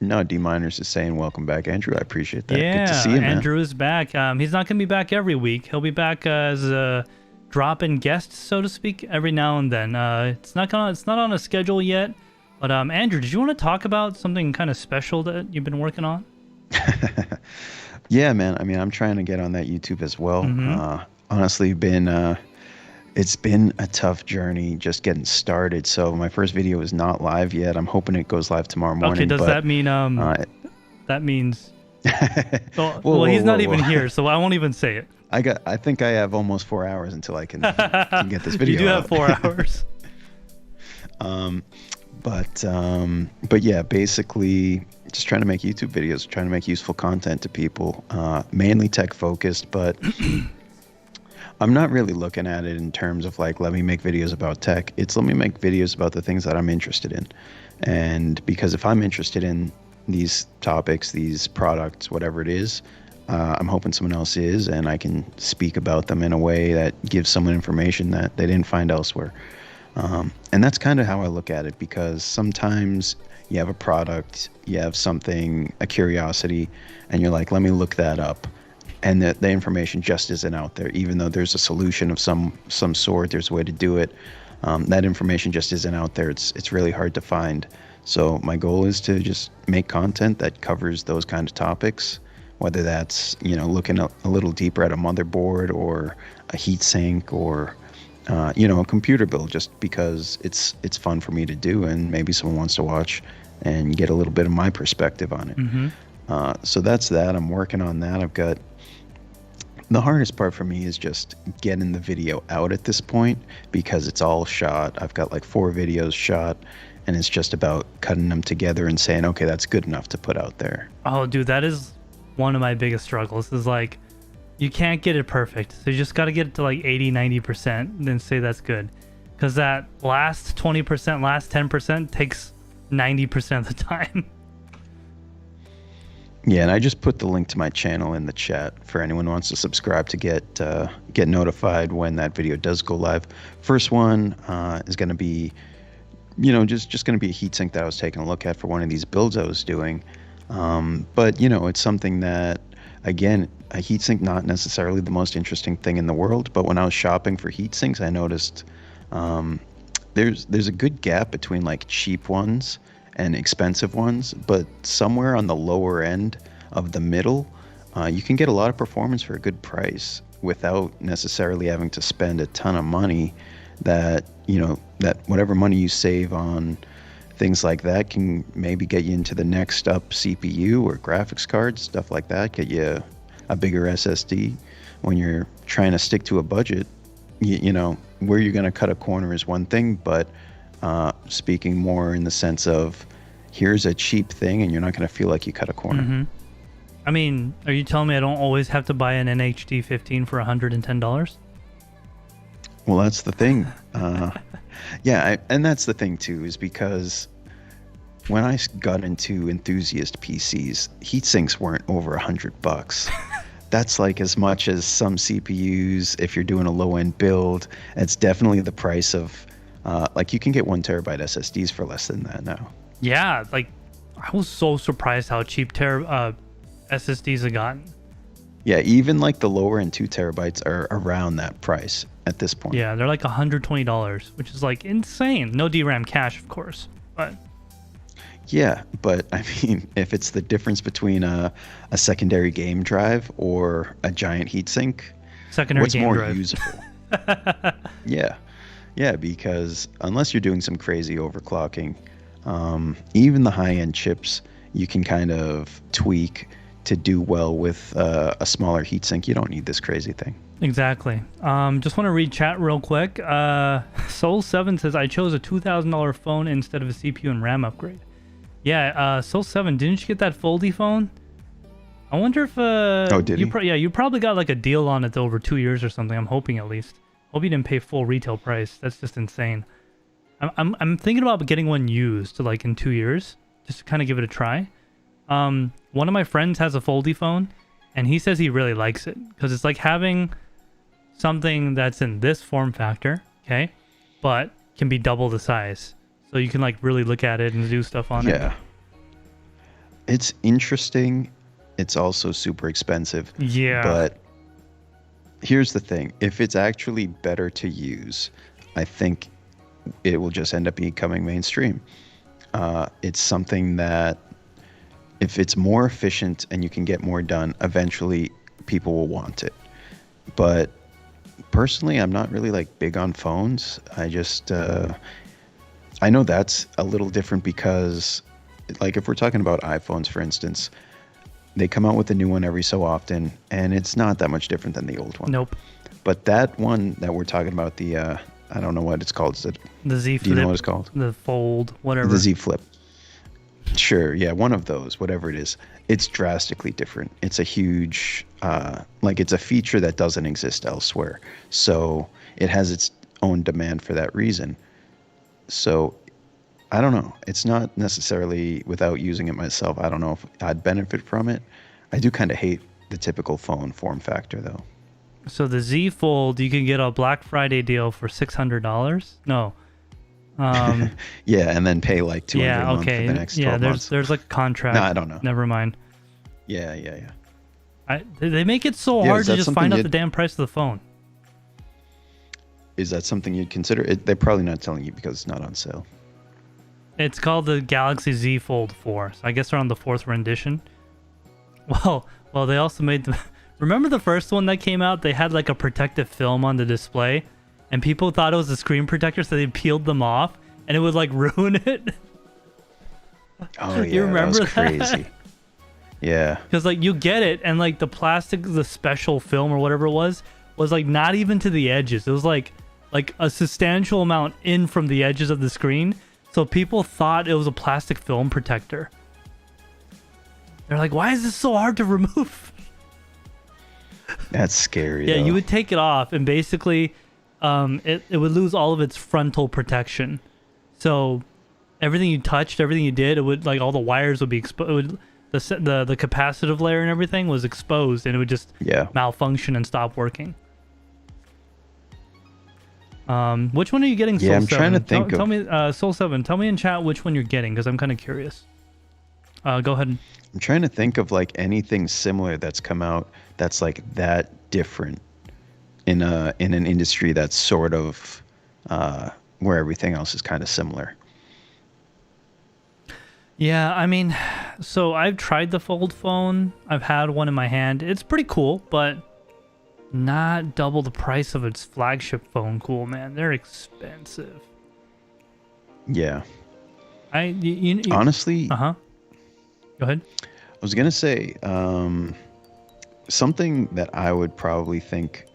No, D Miners is saying welcome back, Andrew. I appreciate that. Yeah, Good to see you, man. Andrew is back. He's not going to be back every week. He'll be back as a drop-in guest, so to speak, every now and then. It's not on a schedule yet. But Andrew, did you want to talk about something kind of special that you've been working on? Yeah, man. I mean, I'm trying to get on that YouTube as well. Mm-hmm. Honestly, it's been a tough journey just getting started. So my first video is not live yet. I'm hoping it goes live tomorrow morning. Okay, does that mean that means? Well, he's not even here, so I won't even say it. I think I have almost 4 hours until I can get this video. You do out. have 4 hours. But yeah, basically just trying to make YouTube videos, trying to make useful content to people, mainly tech focused, but I'm not really looking at it in terms of like, let me make videos about tech. It's let me make videos about the things that I'm interested in. And because if I'm interested in these topics, these products, whatever it is, I'm hoping someone else is, and I can speak about them in a way that gives someone information that they didn't find elsewhere. And that's kind of how I look at it, because sometimes you have a product, you have something, a curiosity, and you're like, let me look that up. And the information just isn't out there, even though there's a solution of some sort, there's a way to do it. That information just isn't out there. It's really hard to find. So my goal is to just make content that covers those kind of topics, whether that's, looking a little deeper at a motherboard or a heatsink or, a computer build, just because it's fun for me to do, and maybe someone wants to watch and get a little bit of my perspective on it. Mm-hmm. So that's that. I'm working on that. The hardest part for me is just getting the video out at this point, because it's all shot. I've got like 4 videos shot, and it's just about cutting them together and saying, okay, that's good enough to put out there. Oh, dude, that is one of my biggest struggles, is like, you can't get it perfect. So you just got to get it to like 80-90%, and then say that's good. Because that last 20%, last 10% takes 90% of the time. Yeah, and I just put the link to my channel in the chat for anyone who wants to subscribe to get notified when that video does go live. First one is going to be, just going to be a heatsink that I was taking a look at for one of these builds I was doing. But it's something that, again, a heatsink, not necessarily the most interesting thing in the world, but when I was shopping for heatsinks, I noticed there's a good gap between like cheap ones and expensive ones, but somewhere on the lower end of the middle, you can get a lot of performance for a good price without necessarily having to spend a ton of money. That whatever money you save on things like that can maybe get you into the next up CPU or graphics cards, stuff like that, get you a bigger SSD. When you're trying to stick to a budget, where you're going to cut a corner is one thing, but speaking more in the sense of, here's a cheap thing and you're not going to feel like you cut a corner. Mm-hmm. I mean, are you telling me I don't always have to buy an NHD 15 for $110? Well, that's the thing. And that's the thing too, is because when I got into enthusiast PCs, heatsinks weren't over $100. That's like as much as some CPUs. If you're doing a low end build, it's definitely the price of like, you can get 1 terabyte SSDs for less than that now. Yeah, like I was so surprised how cheap SSDs have gotten. Yeah, even like the lower end 2 terabytes are around that price at this point. Yeah, they're like $120, which is like insane. No DRAM cache, of course, but yeah, but I mean, if it's the difference between a secondary game drive or a giant heatsink, what's game more drive. usable? Yeah, because unless you're doing some crazy overclocking, even the high-end chips you can kind of tweak to do well with a smaller heatsink. You don't need this crazy thing. Exactly. Just want to read chat real quick. Soul7 says, I chose a $2,000 phone instead of a CPU and RAM upgrade. Yeah, Soul7, didn't you get that foldy phone? I wonder if did he? You probably got like a deal on it over 2 years or something. I'm hoping, at least. Hope you didn't pay full retail price. That's just insane. I'm thinking about getting one used like in 2 years, just to kind of give it a try. One of my friends has a foldy phone, and he says he really likes it because it's like having something that's in this form factor, okay, but can be double the size, so you can like really look at it and do stuff on it. Yeah, it's interesting. It's also super expensive. Yeah, but here's the thing: if it's actually better to use, I think it will just end up becoming mainstream. It's something that, if it's more efficient and you can get more done, eventually people will want it. But personally, I'm not really like big on phones. I just, I know that's a little different because, like, if we're talking about iPhones, for instance, they come out with a new one every so often, and it's not that much different than the old one. Nope. But that one that we're talking about, the, I don't know what it's called. Is it the Z Flip? Do you know what it's called? The Fold, whatever. The Z Flip. Sure, yeah, one of those, whatever it is. It's drastically different. It's a huge, it's a feature that doesn't exist elsewhere. So it has its own demand for that reason. So I don't know. It's not necessarily, without using it myself, I don't know if I'd benefit from it. I do kind of hate the typical phone form factor, though. So the Z Fold, you can get a Black Friday deal for $600. No. Yeah, and then pay like $200 a month for the next 12 months. There's like a contract. No, I don't know. Never mind. Yeah. They make it so hard to just find out the damn price of the phone. Is that something you'd consider? They're probably not telling you because it's not on sale. It's called the Galaxy Z Fold 4. So I guess they're on the 4th rendition. Well, they also made the... Remember the first one that came out? They had like a protective film on the display, and people thought it was a screen protector, so they peeled them off, and it would like ruin it. Oh yeah, you remember that was crazy. Yeah. Because like you get it, and like the plastic, the special film or whatever it was like not even to the edges. It was like a substantial amount in from the edges of the screen. So people thought it was a plastic film protector. They're like, why is this so hard to remove? That's scary. Yeah, though. you would take it off, and basically, it would lose all of its frontal protection. So, everything you touched, everything you did, it would like all the wires would be exposed. The capacitive layer and everything was exposed, and it would just malfunction and stop working. Which one are you getting? Soul 7? I'm trying to think. Tell me, Soul 7. Tell me in chat which one you're getting, because I'm kind of curious. Go ahead. I'm trying to think of like anything similar that's come out that's like that different in an industry that's sort of where everything else is kind of similar. Yeah, I mean, so I've tried the Fold phone. I've had one in my hand. It's pretty cool, but not double the price of its flagship phone. Cool, man. They're expensive. Yeah. You honestly. Go ahead. I was gonna say something that I would probably think.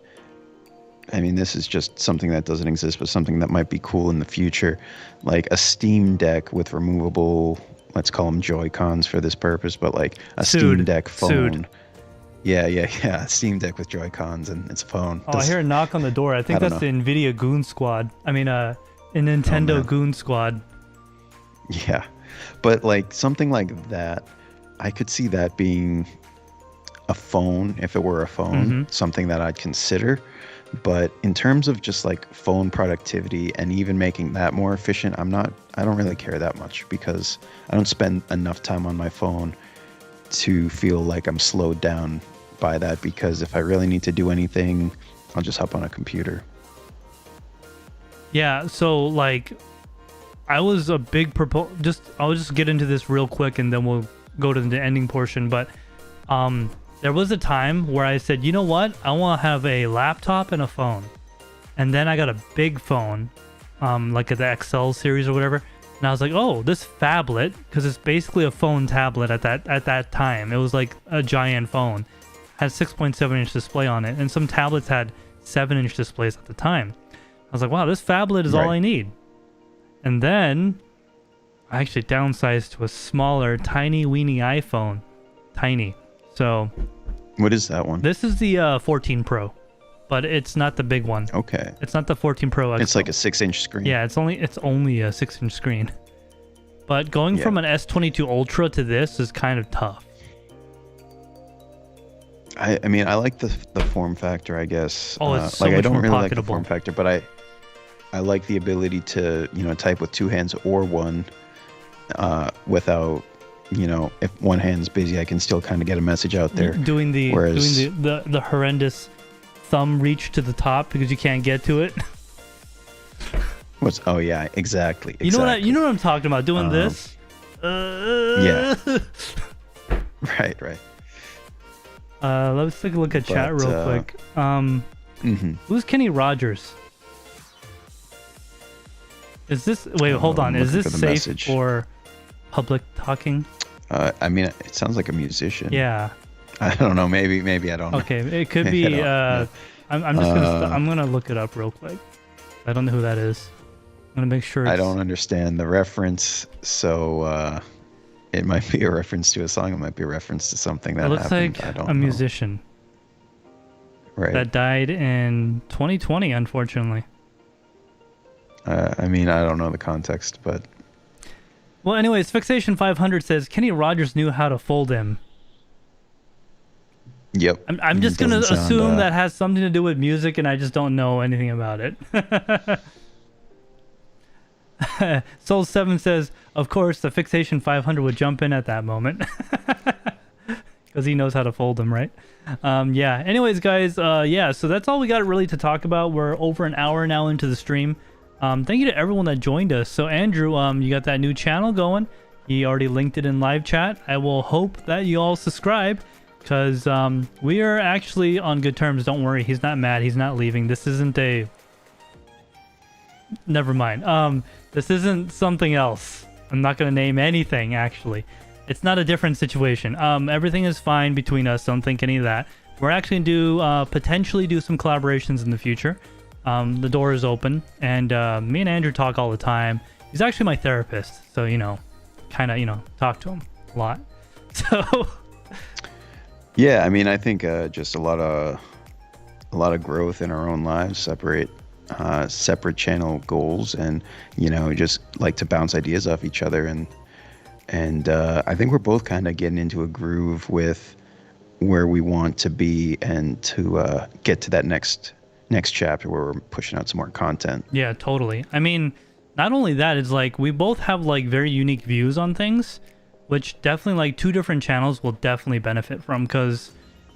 I mean, this is just something that doesn't exist, but something that might be cool in the future, like a Steam Deck with removable, let's call them Joy-Cons for this purpose, but like a Steam Deck phone. Yeah. Steam Deck with Joy-Cons and it's a phone. Oh, I hear a knock on the door. I think that's the NVIDIA Goon Squad. I mean, a Nintendo Goon Squad. Yeah, but like something like that, I could see that being a phone if it were a phone, something that I'd consider. But in terms of just like phone productivity and even making that more efficient, I don't really care that much because I don't spend enough time on my phone to feel like I'm slowed down by that, because if I really need to do anything, I'll just hop on a computer. Yeah, so like I was a big I'll just get into this real quick and then we'll go to the ending portion, but there was a time where I said, you know what? I want to have a laptop and a phone. And then I got a big phone, like the XL series or whatever. And I was like, oh, this phablet, because it's basically a phone tablet at that time. It was like a giant phone. Had 6.7-inch display on it. And some tablets had 7-inch displays at the time. I was like, wow, this phablet is all I need. And then I actually downsized to a smaller, tiny, weeny iPhone. Tiny. So... What is that one? This is the 14 Pro, but it's not the big one. Okay. It's not the 14 Pro XL. It's like a 6-inch screen. Yeah, it's only a 6-inch screen. But going from an S22 Ultra to this is kind of tough. I mean, I like the form factor, I guess. Oh, it's so like much I don't more really like the pocketable. form factor, but I like the ability to type with two hands or one, without. If one hand's busy, I can still kind of get a message out there. Doing the horrendous thumb reach to the top because you can't get to it. Oh yeah, exactly. You know what I'm talking about? Doing this. Yeah. Right. Let's take a look at chat real quick. Who's Kenny Rogers? Is this? Wait, hold on. Is this safe for public talking? I mean, it sounds like a musician. Yeah. I don't know. Maybe I don't know. Okay, it could be. I'm just gonna. I'm gonna look it up real quick. I don't know who that is. I'm gonna make sure. I don't understand the reference, so it might be a reference to a song. It might be a reference to something that looks happened. like I don't a know. musician. Right. That died in 2020, unfortunately. I mean, I don't know the context, but. Well, anyways, Fixation 500 says Kenny Rogers knew how to fold him. Yep. I'm just gonna Doesn't sound, assume that has something to do with music, and I just don't know anything about it. Soul7 says, of course, the Fixation 500 would jump in at that moment. Because he knows how to fold them, right? Yeah. Anyways, guys, yeah, so that's all we got really to talk about. We're over an hour now into the stream. Thank you to everyone that joined us. So, Andrew, you got that new channel going. He already linked it in live chat. I will hope that you all subscribe, because we are actually on good terms. Don't worry. He's not mad. He's not leaving. This isn't a... Never mind. This isn't something else. I'm not going to name anything, actually. It's not a different situation. Everything is fine between us. Don't think any of that. We're actually going to potentially do some collaborations in the future. The door is open, and me and Andrew talk all the time. He's actually my therapist, so, you know, kind of, you know, talk to him a lot. So... Yeah, I mean, I think just a lot of growth in our own lives, separate channel goals, and, you know, just like to bounce ideas off each other, and I think we're both kind of getting into a groove with where we want to be, and to get to that next chapter where we're pushing out some more content. Yeah, totally. I mean, not only that, it's like we both have like very unique views on things, which definitely like two different channels will definitely benefit from, because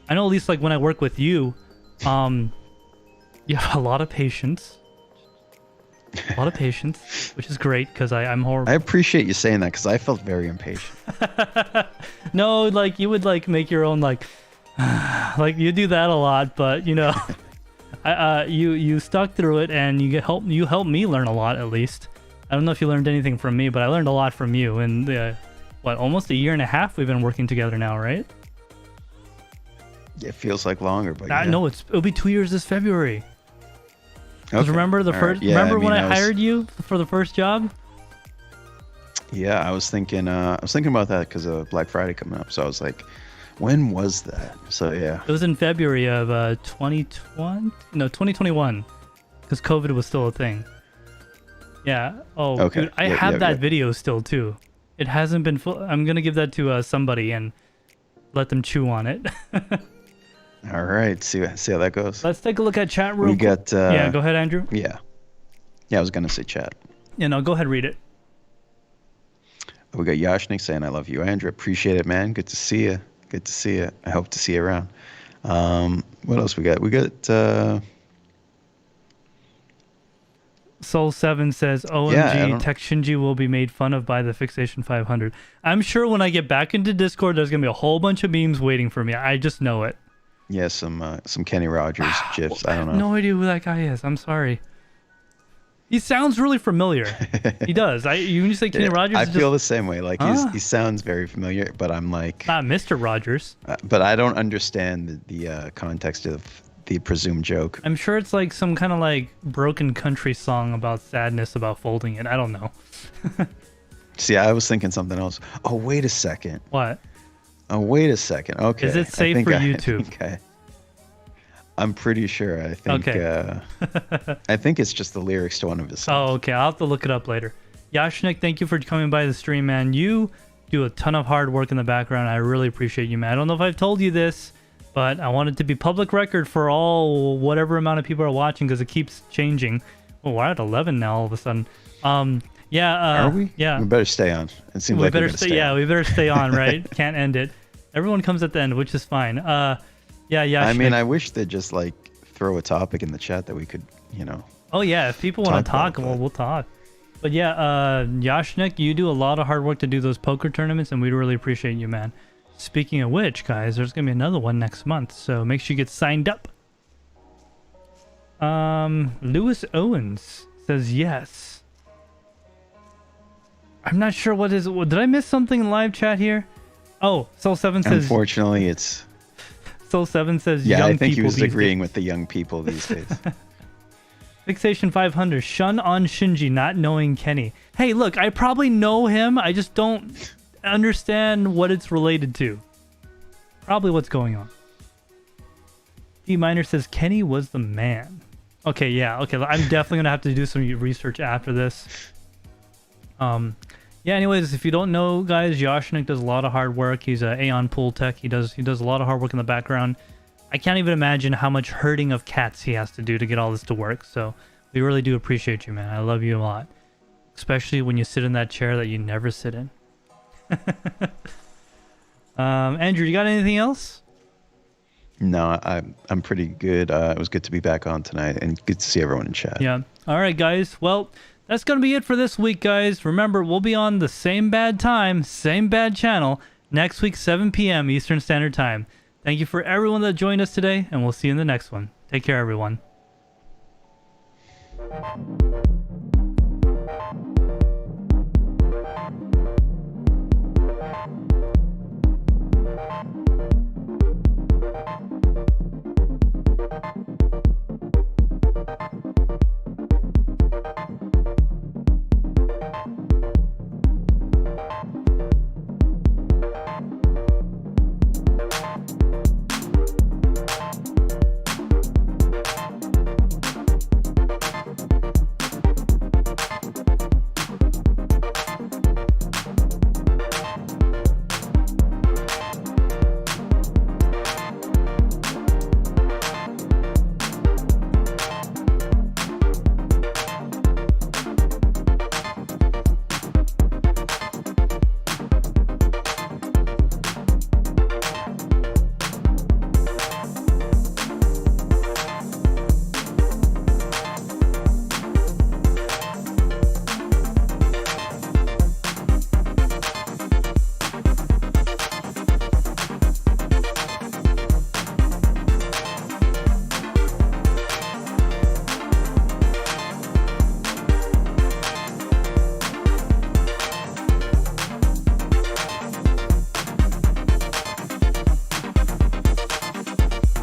I know at least like when I work with you, you have a lot of patience. A lot of patience, which is great, because I'm horrible. I appreciate you saying that, because I felt very impatient. No, like you would like make your own like like you do that a lot, but you know, you stuck through it, and you helped me learn a lot, at least. I don't know if you learned anything from me, but I learned a lot from you. And almost a year and a half we've been working together now, right? It feels like longer, but yeah. No, it'll be 2 years this February. Okay. Remember the first? Right. Yeah, remember when I was... hired you for the first job? Yeah, I was thinking about that because of Black Friday coming up. So I was like, when was that? So yeah, it was in February of 2020. No, 2021, because COVID was still a thing. Yeah. Oh, okay. Dude, I have that video still too. It hasn't been full. I'm gonna give that to somebody and let them chew on it. All right, see how that goes. Let's take a look at chat room. We got. Yeah, go ahead, Andrew. Yeah, I was gonna say chat. Yeah, no, go ahead, read it. We got Yashnik saying, "I love you, Andrew. Appreciate it, man. Good to see you. Good to see you. I hope to see you around." What else we got? We got. Soul7 says, OMG, TekShinji will be made fun of by the Fixation 500. I'm sure when I get back into Discord, there's going to be a whole bunch of memes waiting for me. I just know it. Yeah, some Kenny Rogers GIFs. I don't know. I have no idea who that guy is. I'm sorry. He sounds really familiar. He does. When you say Kenny Rogers, I feel the same way. Like he sounds very familiar, but I'm like... Not Mr. Rogers. But I don't understand the context of the presumed joke. I'm sure it's like some kind of like broken country song about sadness about folding it. I don't know. See, I was thinking something else. Oh, wait a second. What? Oh, wait a second. Okay. Is it safe for YouTube? I'm pretty sure. I think. Okay. I think it's just the lyrics to one of his songs. Oh, okay. I'll have to look it up later. Yashnik, thank you for coming by the stream, man. You do a ton of hard work in the background. I really appreciate you, man. I don't know if I've told you this, but I want it to be public record for all whatever amount of people are watching, because it keeps changing. Oh, we're at 11 now all of a sudden. Yeah. Are we? Yeah. We better stay on. It seems like we better stay. Yeah, we better stay on, right? Can't end it. Everyone comes at the end, which is fine. Yeah. I mean, I wish they'd just like throw a topic in the chat that we could, you know. Oh yeah, if people want to talk, we'll talk. But yeah, Yashnik, you do a lot of hard work to do those poker tournaments, and we really appreciate you, man. Speaking of which, guys, there's gonna be another one next month, so make sure you get signed up. Lewis Owens says yes. I'm not sure what is. Did I miss something in live chat here? Oh, Soul7 says. Unfortunately, it's. Soul7 says. Yeah, young I think he was agreeing days. with the young people these days. Fixation 500. Shun on Shinji not knowing Kenny. Hey, look, I probably know him. I just don't understand what it's related to. Probably what's going on. D Minor says Kenny was the man. Okay, yeah, okay. I'm definitely gonna have to do some research after this. Yeah, Yeah, anyways, if you don't know, guys, Yoshnik does a lot of hard work. He's a Aeon pool tech. He does a lot of hard work in the background. I can't even imagine how much herding of cats he has to do to get all this to work. So we really do appreciate you, man. I love you a lot. Especially when you sit in that chair that you never sit in. Andrew, you got anything else? No, I'm pretty good. It was good to be back on tonight and good to see everyone in chat. Yeah. All right, guys. Well, that's going to be it for this week, guys. Remember, we'll be on the same bad time, same bad channel, next week, 7 p.m. Eastern Standard Time. Thank you for everyone that joined us today, and we'll see you in the next one. Take care, everyone.